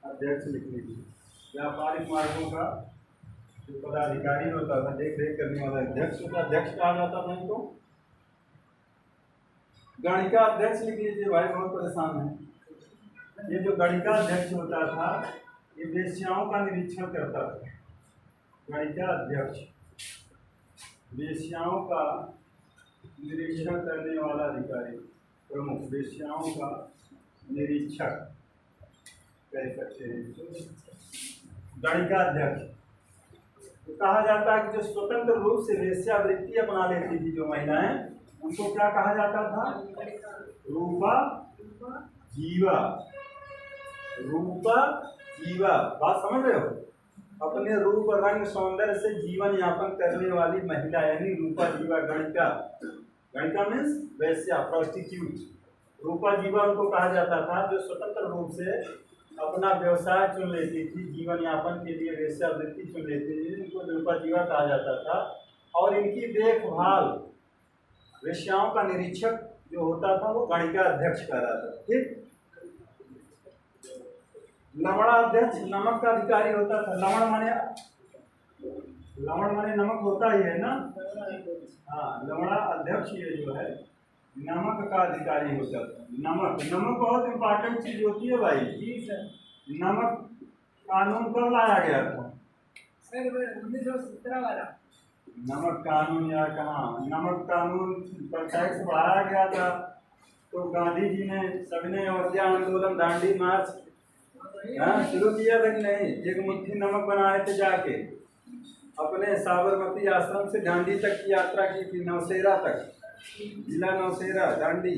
अध्यक्ष लिख लीजिए। व्यापारिक मार्गों का जो पदाधिकारी होता था, देख रेख करने वाला अध्यक्ष होता, अध्यक्ष कहा जाता था इनको। गणिका अध्यक्ष लिख लीजिए भाई, बहुत परेशान है। ये जो गणिका अध्यक्ष होता था, ये वेश्याओं का निरीक्षण करता था। गणिका अध्यक्ष वेश्याओं का निरीक्षण करने वाला अधिकारी, प्रमुख, वेश्याओं का निरीक्षक कह सकते हैं। गणिका अध्यक्ष तो कहा जाता है कि जो स्वतंत्र रूप से वेश्यावृत्ति अपना लेती थी जो महिलाएं, उनको क्या कहा जाता था? रूपा जीवा, रूपा जीवा। बात समझ रहे हो? अपने रूप रंग सौंदर्य से जीवन यापन करने वाली महिला यानी रूपा जीवा। गणिका, गणिका मीन्स वैश्या, प्रोस्टिट्यूट। रूपा जीवा उनको कहा जाता था जो स्वतंत्र रूप से अपना व्यवसाय चुन लेती थी, जीवन यापन के लिए वेश्यावृत्ति चुन लेती थी, इनको रूपा जीवा कहा जाता था। और इनकी देखभाल, वेश्याओं का निरीक्षक जो होता था वो गणिका अध्यक्ष कहलाता था। ठीक। लवणा अध्यक्ष नमक का अधिकारी होता था। लवण माने नमक होता ही है ना। हाँ, लवणा अध्यक्ष ये जो है नमक का अधिकारी होता था। नमक, नमक बहुत इंपॉर्टेंट चीज होती है भाई। ठीक है। नमक कानून कब लाया गया था? 1917 वाला। नमक कानून या कहाँ नमक कानून पर टैक्स बढ़ाया गया था, तो गांधी जी ने सविनय अवज्ञा आंदोलन दांडी मार्च शुरू किया था कि नहीं। एक मुट्ठी नमक बनाए थे, जाके अपने साबरमती आश्रम से दांडी तक की यात्रा की थी, नौशेरा तक, जिला नौशेरा दांडी।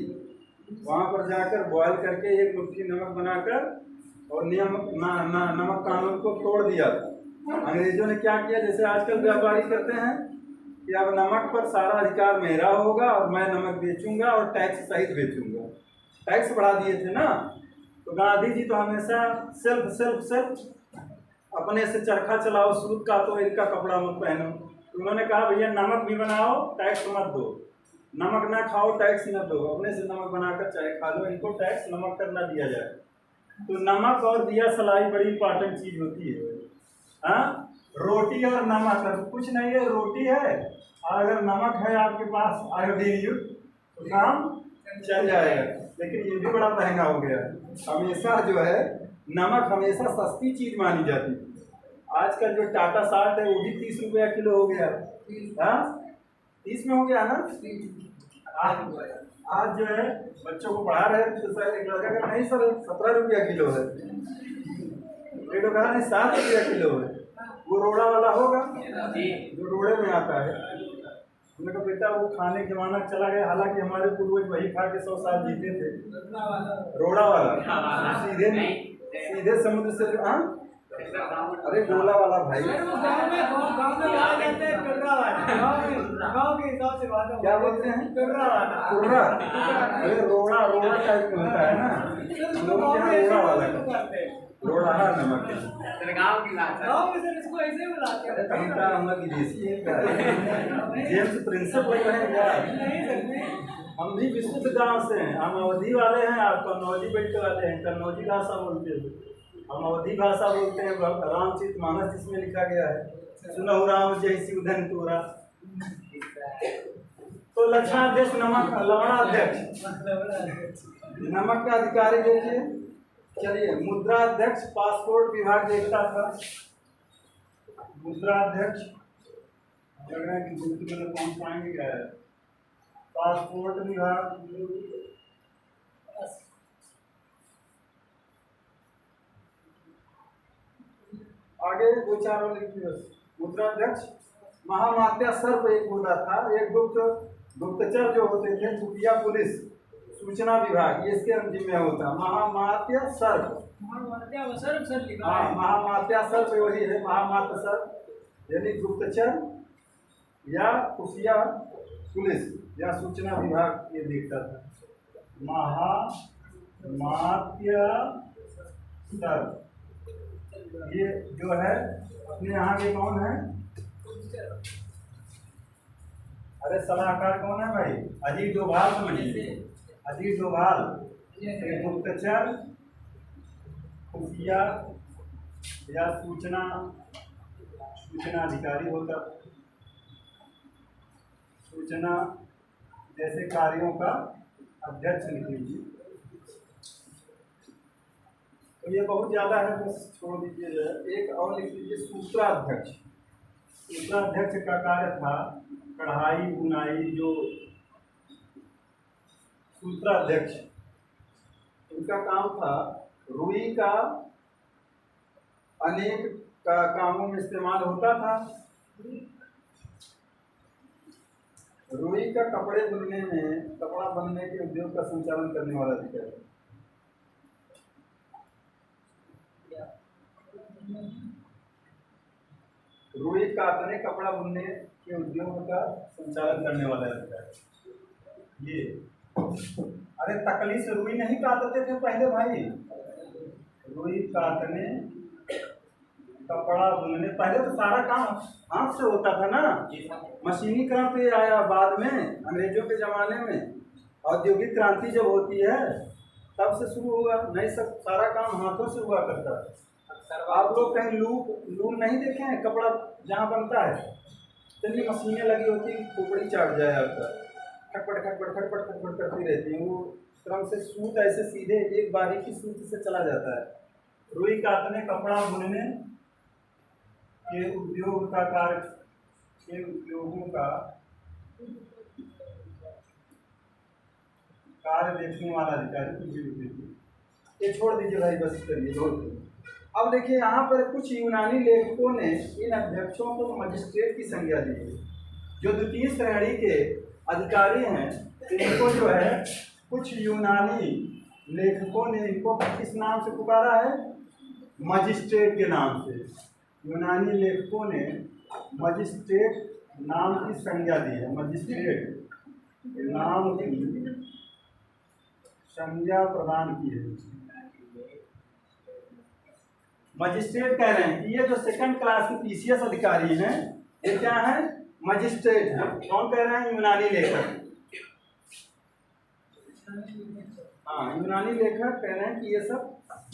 वहाँ पर जाकर बॉयल करके एक मुट्ठी नमक बनाकर और नमक कानून को तोड़ दिया था। अंग्रेजों ने क्या किया, जैसे आजकल व्यापारी करते हैं कि अब नमक पर सारा अधिकार मेरा होगा और मैं नमक बेचूंगा और टैक्स सहित बेचूंगा। टैक्स बढ़ा दिए थे ना। तो गांधी जी तो हमेशा सेल्फ सेल्फ सेल्फ अपने से चरखा चलाओ, सूत काटो, इनका कपड़ा मत पहनो। तो उन्होंने कहा भैया नमक भी बनाओ, टैक्स मत दो, नमक ना खाओ, टैक्स न दो, अपने से नमक बनाकर चाहे खा लो, इनको टैक्स नमक कर ना दिया जाए। तो नमक और दिया सलाई बड़ी इंपॉर्टेंट चीज होती है। हाँ, रोटी और नमक, कुछ नहीं है, रोटी है अगर नमक है आपके पास आयोडीन युक्त तो काम चल जाएगा। लेकिन ये भी बड़ा महंगा हो गया है। हमेशा जो है नमक हमेशा सस्ती चीज मानी जाती है। आजकल जो टाटा साल्ट है वो भी 30 रुपया किलो हो गया। हाँ, 30 में हो गया ना। आज जो है बच्चों को पढ़ा रहे तो सर एक लड़का का नहीं सर 17 रुपया किलो है, एक कहा नहीं 7 रुपया किलो है। वो रोड़ा वाला होगा जो रोड़े में आता है। उन्होंने कहा बेटा वो खाने के जमाना चला गया, हालांकि हमारे पूर्वज वही खा के 100 साल जीते थे। रोड़ा वाला सीधे सीधे समुद्र से। हाँ, अरे गोला वाला भाई, क्या बोलते हैं, कुर्रा। अरे रोड़ा रोड़ा टाइप में होता है ना, रोड़ा वाला रोड़ा नमक जेम्स प्रिंसिप लग रहे हैं यार। हम भी विशुद्ध गांव से हैं, हम अवधी वाले हैं, आप कन्नौजी बेल्ट वाले हैं, कन्नौजी भाषा बोलते हैं। हम अवधी भाषा बोलते हैं। रामचरित मानस जिसमें लिखा गया है, सुनहु राम जैसी उधन तोरा। तो लक्षणाध्यक्ष नमक, लवणाध्यक्ष नमक का अधिकारी देखिए। चलिए, मुद्राध्यक्ष पासपोर्ट विभाग देखता था। मुद्राध्यक्ष लग रहा है कि गुप्त में पहुंच पाएंगे क्या है। पासपोर्ट विभाग, आगे 2-4 और लिखिए बस। मुद्राध्यक्ष महामात्या सर्प एक होता था, एक गुप्तचर जो होते थे, खुफिया पुलिस सूचना विभाग, ये इसके जिम्मे होता। महामात्य सर्प, हाँ महामात्या सर्प वही है। महामात्य सर्प यानी गुप्तचर या खुफिया पुलिस या सूचना विभाग ये देखता था। महामात्य सर्प ये जो है अपने यहाँ के कौन है, अरे सलाहकार कौन है भाई, अजीत डोभाल समझिए। अजीत डोभाल गुप्तचर खुफिया या सूचना अधिकारी होता। सूचना जैसे कार्यों का अध्यक्ष लिख लीजिए। तो ये बहुत ज़्यादा है, बस छोड़ दीजिए। एक और लिख लीजिए सूत्राध्यक्ष। सूत्राध्यक्ष का कार्य था कढ़ाई बुनाई। जो सूत्राध्यक्ष उनका काम था रुई का अनेक कामों में इस्तेमाल होता था। रुई का कपड़े बुनने में, कपड़ा बनने के उद्योग का संचालन करने वाला अधिकारी। रुई काटने, कपड़ा बुनने के उद्योग का संचालन करने वाला अधिकारी ये। अरे तकली से रुई नहीं काटते थे पहले भाई, रुई काटने कपड़ा बुनने, पहले तो सारा काम हाथ से होता था ना। मशीनीकरण पे आया बाद में, अंग्रेजों के ज़माने में। औद्योगिक क्रांति जब होती है तब से शुरू हुआ, नहीं सब सारा काम हाथों से हुआ करता है। आप लोग कहीं लूम नहीं देखे हैं, कपड़ा जहाँ बनता है इतनी मशीनें लगी होती है, खोपड़ी चाट जाए आपका, खटपट खटपट खटपट खटपट करती रहती हैं। वो क्रम से सूत ऐसे सीधे एक बारीकी सूत से चला जाता है। रुई काटने, कपड़ा बुनने के उद्योग का कार्य के उपयोगों का कार्य देखने वाला अधिकारी कुछ भी देखिए, ये छोड़ दीजिए भाई, बस करिए छोड़ दीजिए। अब देखिए यहाँ पर कुछ यूनानी लेखकों ने इन अध्यक्षों को मजिस्ट्रेट की संज्ञा दी है। जो द्वितीय श्रेणी के अधिकारी हैं इनको जो है कुछ यूनानी लेखकों ने इनको किस नाम से पुकारा है? मजिस्ट्रेट के नाम से। यूनानी लेखकों ने मजिस्ट्रेट नाम की संज्ञा दी है, मजिस्ट्रेट नाम की संज्ञा प्रदान की है। मजिस्ट्रेट कह रहे हैं कि ये जो सेकंड क्लास के पीसीएस अधिकारी हैं ये क्या है? मजिस्ट्रेट हैं। कौन कह रहे हैं? यूनानी लेखक। हाँ, यूनानी लेखक कह रहे हैं कि ये सब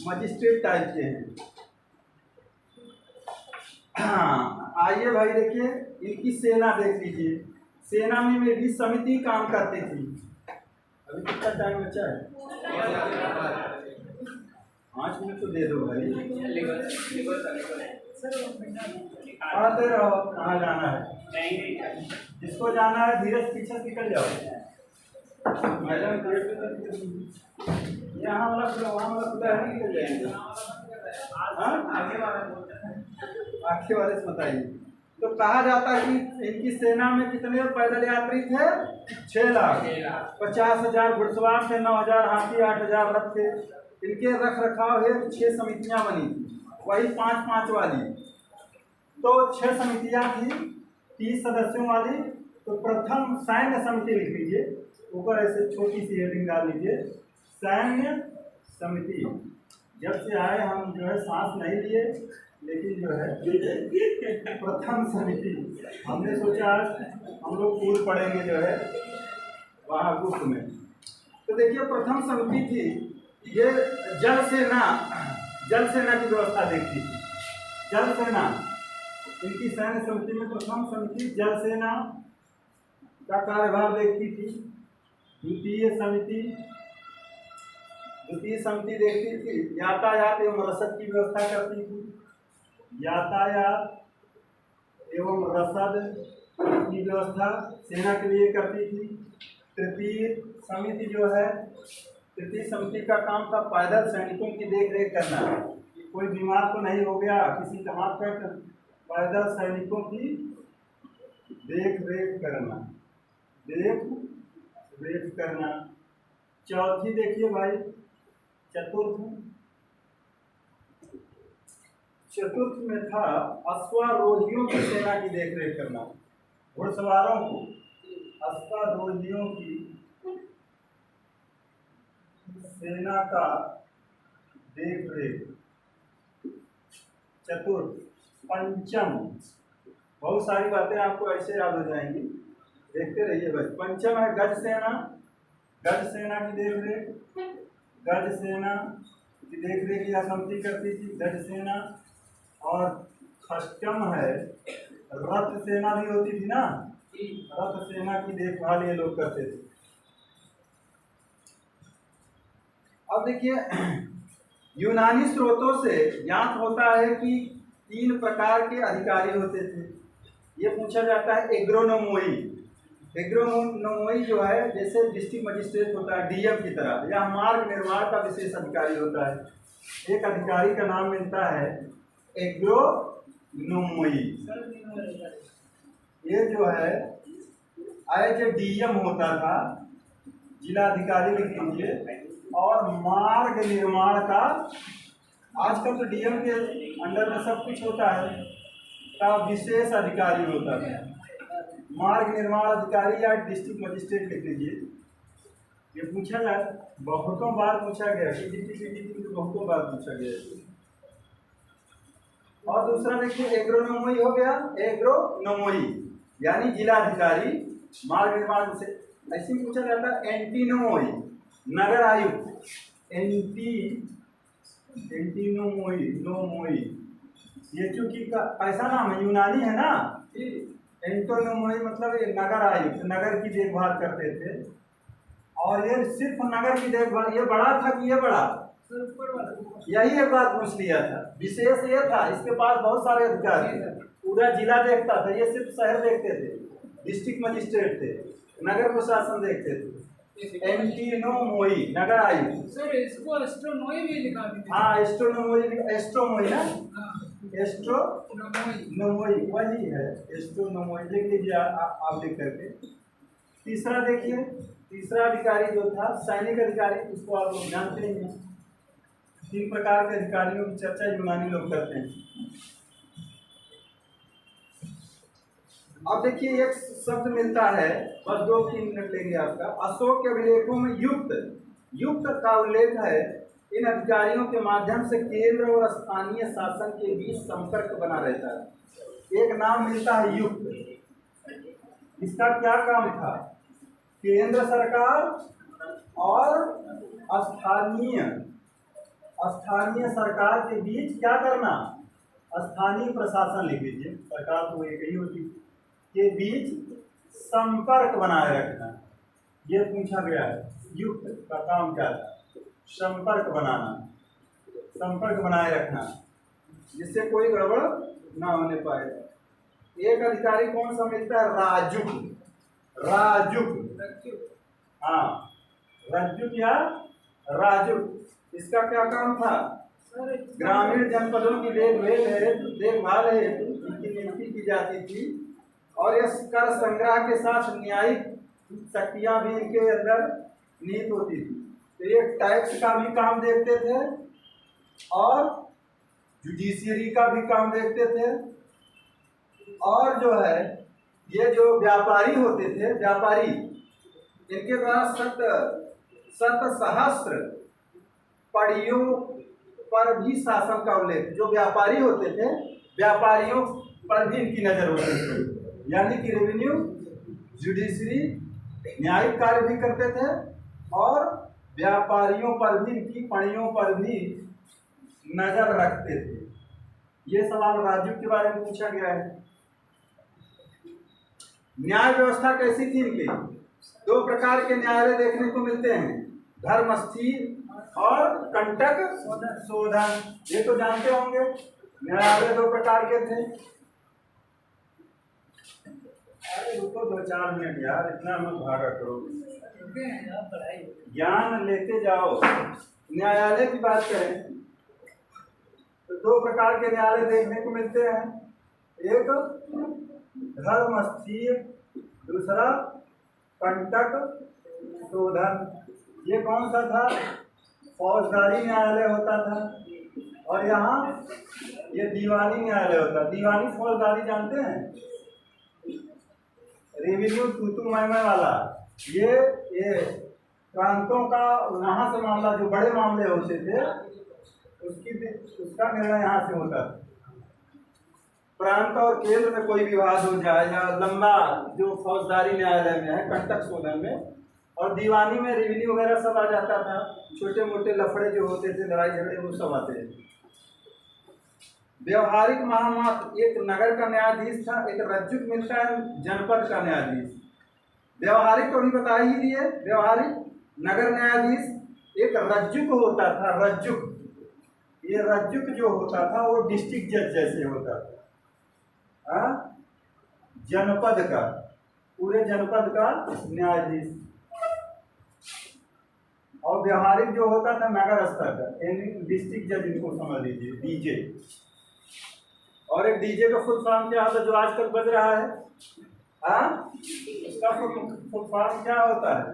मजिस्ट्रेट टाइप के हैं। हाँ, आइए भाई देखिए इनकी सेना देख लीजिए। सेना में भी समिति काम करती थी। अभी कितना टाइम बचा है? 5 मिनट तो दे दो भाई। आते रहो, कहाँ जाना है? जिसको जाना है धीरे से पीछे निकल जाओ। मैडम यहाँ वाला खुला, वहाँ वाला खुला है, निकल जाएंगे। आगे वाले से बताइए। तो कहा जाता है कि इनकी सेना में कितने पैदल यात्री थे? 6 लाख। 50,000 घुड़सवार थे, 9,000 हाथी, 8,000 रथ थे। इनके रख रखाव है 6 समितियां बनी थी, वही 5-5 वाली। तो 6 समितियां थी 30 सदस्यों वाली। तो प्रथम सैन्य समिति लिख लीजिए, ऊपर ऐसे छोटी सी हेडिंग डाल लीजिए, सैन्य समिति। जब से आए हम जो है सांस नहीं लिए, लेकिन जो है प्रथम समिति हमने सोचा हम लोग पूर्व पढ़ेंगे जो है वहाँ गुप्त में। तो देखिए प्रथम समिति थी, ये जल सेना की व्यवस्था देखती थी। जल सेना, इनकी सैन्य समिति में प्रथम समिति जल सेना का कार्यभार देखती थी। द्वितीय समिति देखती थी यातायात एवं रसद की व्यवस्था करती थी। यातायात एवं रसद की व्यवस्था सेना के लिए करती थी। तृतीय समिति का काम था पैदल सैनिकों की देखरेख करना, कि कोई बीमार तो नहीं हो गया किसी का हाथ पैर, पैदल सैनिकों की देखरेख करना। चौथी देखिए भाई, चतुर्थ में था अश्वारोहियों की सेना की देखरेख करना। घुड़सवारों को अश्वारोहियों की सेना का देखरेख। चतुर्थ। पंचम, बहुत सारी बातें आपको ऐसे याद हो जाएंगी, देखते रहिए भाई। पंचम है गज सेना की देखरेख यह समिति करती थी, गज सेना। और षष्टम है रथ सेना भी होती थी ना, रथ सेना की देखभाल ये लोग करते थे। अब देखिए यूनानी स्रोतों से ज्ञात होता है कि 3 प्रकार के अधिकारी होते थे। ये पूछा जाता है एग्रोनोमोई जो है जैसे डिस्ट्रिक्ट मजिस्ट्रेट होता है डीएम की तरह, या मार्ग निर्माण का विशेष अधिकारी होता है। एक अधिकारी का नाम मिलता है एग्रोनोमोई। ये जो है एज ए डीएम होता था, जिलाधिकारी लिख लीजिए। और मार्ग निर्माण का, आजकल तो डीएम के अंडर में सब कुछ होता है, का विशेष अधिकारी होता है। मार्ग निर्माण अधिकारी या डिस्ट्रिक्ट मजिस्ट्रेट लिख लीजिए। ये पूछा जाए, बहुतों बार पूछा गया, बहुतों बार पूछा गया। और दूसरा देखिए एग्रोनोमोई हो गया, एग्रोनोमोई यानी जिलाधिकारी मार्ग निर्माण से। ऐसे पूछा जाता है एंटीनोमोई, नगर आयुक्त। एंटीनोमोई ये चूंकि ऐसा नाम है, यूनानी है ना। एंटीनोमोई मतलब ये नगर आयुक्त, नगर की देखभाल करते थे। और ये सिर्फ नगर की देखभाल, ये बड़ा था कि ये बड़ा, यही एक बात पूछ लिया था। विशेष ये था इसके पास बहुत सारे अधिकार थे, पूरा जिला देखता था, ये सिर्फ शहर देखते थे, डिस्ट्रिक्ट मजिस्ट्रेट थे, नगर प्रशासन देखते थे। एंटीनोमोई नगर आयुक्त। सर इसको एस्ट्रोनोई भी लिखा दीजिए। हाँ एस्ट्रोनोमोई, एस्ट्रोमोई ना, हाँ एस्ट्रोनोमोई वही है, एस्ट्रोनोमोई लिख लीजिए आप लिख करके। तीसरा देखिए, तीसरा अधिकारी जो था सैनिक अधिकारी, उसको आप लोग जानते ही हैं। 3 प्रकार के अधिकारियों की चर्चा यूनानी लोग करते हैं। अब देखिए एक शब्द मिलता है, बस 2-3 मिनट लेंगे आपका। अशोक के अभिलेखों में युक्त, युक्त का उल्लेख है। इन अधिकारियों के माध्यम से केंद्र और स्थानीय शासन के बीच संपर्क बना रहता है। एक नाम मिलता है युक्त। इसका क्या काम था? केंद्र सरकार और स्थानीय सरकार के बीच क्या करना? स्थानीय प्रशासन लिख लीजिए, सरकार तो एक ही होती के बीच संपर्क बनाए रखना। ये पूछा गया है, युक्त का काम क्या था? संपर्क बनाना, संपर्क बनाए रखना, जिससे कोई गड़बड़ ना होने पाए। एक अधिकारी कौन सा मिलता है? राजुक। राजुक, हाँ राजुक या राजुक। इसका क्या काम था? ग्रामीण जनपदों की देखभाल हेतु इनकी नियुक्ति की जाती थी और यह कर संग्रह के साथ न्यायिक शक्तियां भी इनके अंदर निहित होती थी। तो ये टैक्स का भी काम देखते थे और जुडिशियरी का भी काम देखते थे। और जो है ये जो व्यापारी होते थे, व्यापारी, इनके द्वारा शत सहस्त्र पढ़ियों पर भी शासन का उल्लेख। जो व्यापारी होते थे, व्यापारियों पर भी इनकी नजर होती थी, यानी कि रेवेन्यू, जुडिशरी, न्यायिक कार्य भी करते थे और व्यापारियों पर भी, इनकी पढ़ियों पर भी नजर रखते थे। ये सवाल राजू के बारे में पूछा गया है। न्याय व्यवस्था कैसी थी इनकी? 2 प्रकार के न्यायालय देखने को मिलते हैं, धर्मस्थीर और कंटक शोधन। ये तो जानते होंगे, न्यायालय 2 प्रकार के थे। अरे रुको 2-4 मिनट यार, इतना मत भागा करो, ज्ञान लेते जाओ। न्यायालय की बात करें तो 2 प्रकार के न्यायालय देखने को मिलते हैं, एक धर्मस्थीर, दूसरा कंटक शोधन। ये कौन सा था? फौजदारी न्यायालय होता था और यहाँ ये दीवानी न्यायालय होता। दीवानी फौजदारी जानते हैं, रेवेन्यू तू मैं वाला। ये प्रांतों का वहाँ से मामला, जो बड़े मामले होते थे उसका निर्णय यहाँ से होता था। प्रांत और केंद्र में कोई विवाद हो जाए या लंबा, जो फौजदारी न्यायालय में है कंटक शोधन में, और दीवानी में रेवेन्यू वगैरह सब आ जाता था। छोटे मोटे लफड़े जो होते थे, लड़ाई झगड़े, वो सब आते थे। व्यवहारिक महामात्र, एक नगर का न्यायाधीश था, एक रज्जुक मिलता है जनपद का न्यायाधीश। व्यवहारिक तो भी बता ही दिए, व्यवहारिक नगर न्यायाधीश। एक रज्जुक होता था, रज्जुक। ये रज्जुक जो होता था वो डिस्ट्रिक्ट जज जैसे होता था, जनपद का, पूरे जनपद का न्यायाधीश। और व्यवहारिक जो होता था नगर स्तर का, डिस्ट्रिक्ट जज, इनको समझ लीजिए, डीजे। और एक डीजे का फुल फॉर्म क्या होता है जो आजकल बज रहा है? उसका फुल फॉर्म क्या होता है?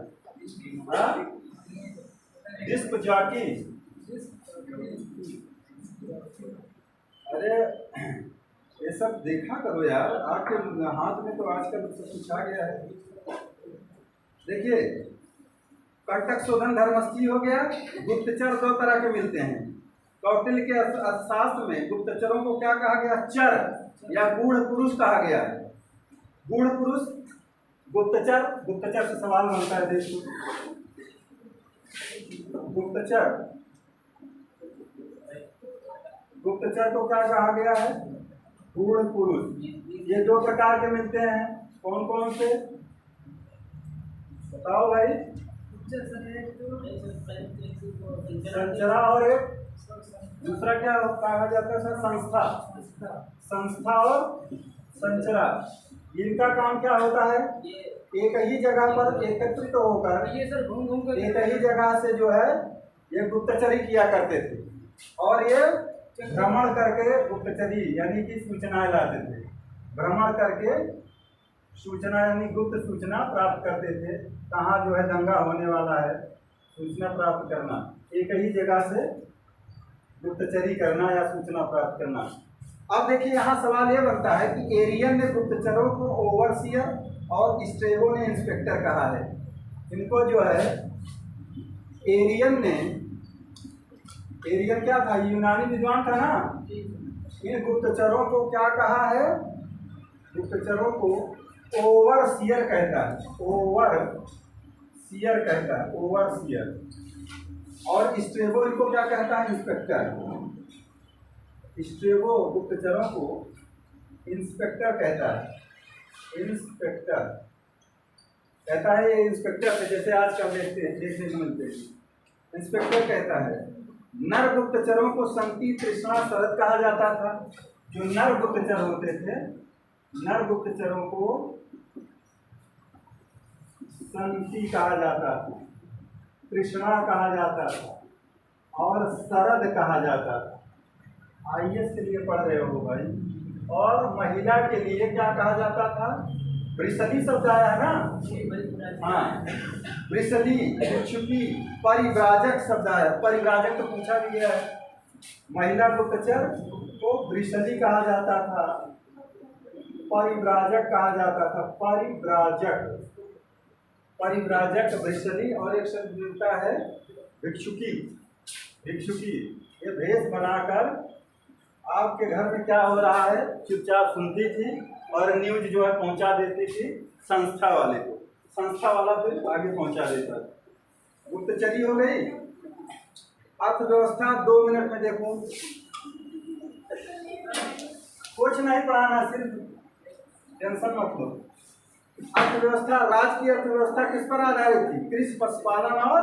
Disc jockey. अरे ये सब देखा करो यार, आपके हाथ में तो आजकल सब कुछ आ गया है। देखिए, कंटक शोधन धर्मस्थी हो गया। गुप्तचर 2 तरह के मिलते हैं। कौटिल्य के अर्थशास्त्र में गुप्तचरों को क्या कहा गया? चर या गूढ़ पुरुष कहा गया है। गूढ़ पुरुष, गुप्तचर, गुप्तचर से सवाल बनता है देखो। गुप्तचर को क्या कहा गया है? गूढ़ पुरुष। ये 2 प्रकार के मिलते हैं, कौन कौन से बताओ भाई? संचरा और एक दूसरा क्या कहा जाता है? संस्था। संस्था और संचरा। इनका काम क्या होता है? ये एक ही जगह पर एकत्रित होकर ये सर घूम घूम कर एक ही जगह से जो है ये गुप्तचरी किया करते थे और ये भ्रमण करके गुप्तचरी यानी कि सूचनाएं लाते थे। भ्रमण करके सूचना यानी गुप्त सूचना प्राप्त करते थे। कहाँ जो है दंगा होने वाला है, सूचना प्राप्त करना, एक ही जगह से गुप्तचरी करना या सूचना प्राप्त करना। अब देखिए यहाँ सवाल ये बनता है कि एरियन ने गुप्तचरों को ओवरसियर और स्ट्रेबो ने इंस्पेक्टर कहा है। इनको जो है एरियन ने, एरियन क्या था? यूनानी विद्वान था ना। इन गुप्तचरों को क्या कहा है? गुप्तचरों को ओवरसियर कहता है, ओवरसियर कहता है, ओवरसियर। और स्ट्रेबो इनको क्या कहता है? इंस्पेक्टर। स्ट्रेबो गुप्तचरों को इंस्पेक्टर कहता है, इंस्पेक्टर कहता है। ये इंस्पेक्टर से जैसे आजकल देखने को मिलते हैं, इंस्पेक्टर कहता है। नर गुप्तचरों को संति तृष्णा शरद कहा जाता था। जो नर गुप्तचर होते थे, नर गुप्तचरों को संति कहा जाता था, तृष्णा कहा जाता था और शरद कहा जाता था। आईएएस के लिए पढ़ रहे हो भाई। और महिला के लिए क्या कहा जाता था? वृषली शब्द आया है ना। हाँ, वृषली, भिक्षुकी, परिव्राजक शब्द आया। परिव्राजक तो पूछा भी गया है। महिला गुप्तचर को वृषली कहा जाता था, परिव्राजक कहा जाता था। परिव्राजक, परिव्राजक वृषली। और एक शब्द मिलता है भिक्षुकी। भिक्षुकी ये भेष बनाकर आपके घर में क्या हो रहा है चुपचाप सुनती थी और न्यूज जो है पहुंचा देती थी संस्था वाले को। संस्था वाला फिर आगे पहुंचा देता था। गुप्तचरी हो गई। अर्थव्यवस्था 2 मिनट में देखो। कुछ नहीं पढ़ाना, सिर्फ टेंशन मत लो। अर्थव्यवस्था, राज्य की अर्थव्यवस्था किस पर आधारित थी? कृषि, पशुपालन और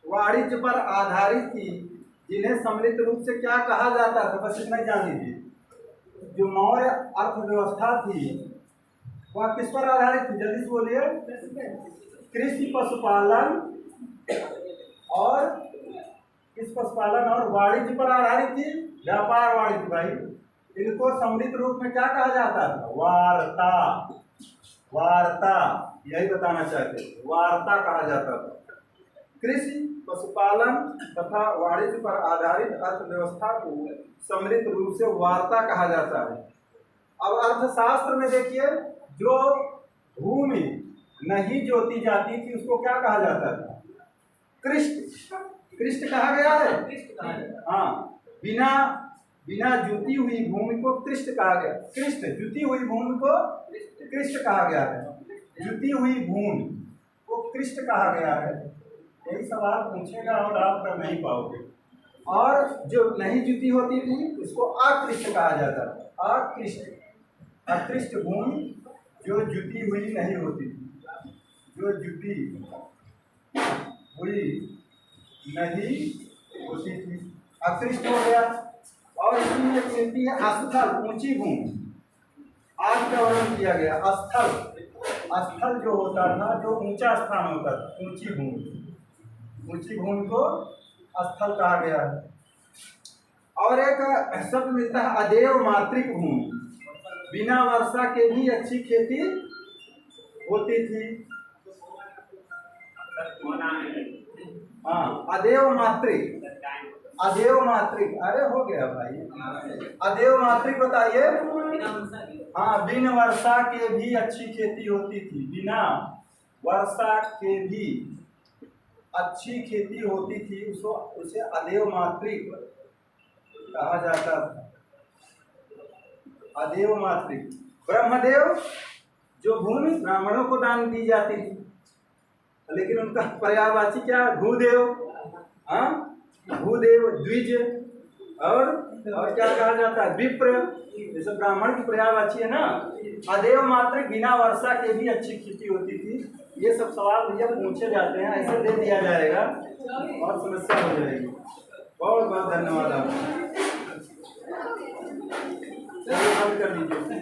वाणिज्य पर आधारित थी, जिन्हें सम्मिलित रूप से क्या कहा जाता था? बस इतना ही जान लीजिए। जो मौर्य अर्थव्यवस्था थी वह किस पर आधारित थी? जल्दी से बोलिए। कृषि, पशुपालन और किस पशुपालन और वाणिज्य पर आधारित थी। व्यापार वाणिज्य भाई। इनको सम्मिलित रूप में क्या कहा जाता था? वार्ता। वार्ता यही बताना चाहते थे, वार्ता कहा जाता था। कृषि, पशुपालन तथा वाणिज्य पर आधारित अर्थव्यवस्था को सम्मिलित रूप से वार्ता कहा जाता है। अब अर्थशास्त्र में देखिए, जो भूमि नहीं जोती जाती थी उसको क्या कहा जाता था? कृष्ट। कृष्ट कहा गया है। हाँ, बिना जुती हुई भूमि को कृष्ट कहा गया। कृष्ट, जुती हुई भूमि को कृष्ट कहा गया है। जुती हुई भूमि को कृष्ट कहा गया है। यही सवाल पूछेगा और आप कर नहीं पाओगे। और जो नहीं जुती होती थी उसको अकृष्ट कहा जाता था। अकृष्ट, अकृष्ट भूमि जो जुती हुई नहीं होती थी, जो जुती हुई नहीं होती थी, अकृष्ट हो गया। और इसमें एक मिलती है स्थल, ऊंची भूमि। आज का वर्णन किया गया स्थल। स्थल जो होता था, जो ऊंचा स्थान होता था, ऊंची भूमि, ऊंची भूमि को स्थल कहा गया है। और एक शब्द मिलता है अदेव मातृक भूमि। बिना वर्षा के भी अच्छी खेती होती थी। हाँ, अदेव मातृक, अदेव मातृक। अरे हो गया भाई। अदेव मातृक बताइए। हाँ, बिन वर्षा के भी अच्छी खेती होती थी। बिना वर्षा के भी अच्छी खेती होती थी, उसको उसे अदेव मातृक कहा जाता था। अदेव मातृक। ब्रह्मदेव, जो भूमि ब्राह्मणों को दान दी जाती थी, लेकिन उनका पर्यायवाची क्या? भूदेव। हाँ, भूदेव, द्विज और क्या कहा जाता है? विप्र। जैसे ब्राह्मण की पर्यायवाची है ना। अदेव मातृक, बिना वर्षा के भी अच्छी खेती होती थी। ये सब सवाल भैया पूछे जाते हैं, ऐसे दे दिया जाएगा और समस्या हो जाएगी। बहुत बहुत धन्यवाद आपका। ये हल कर लीजिए।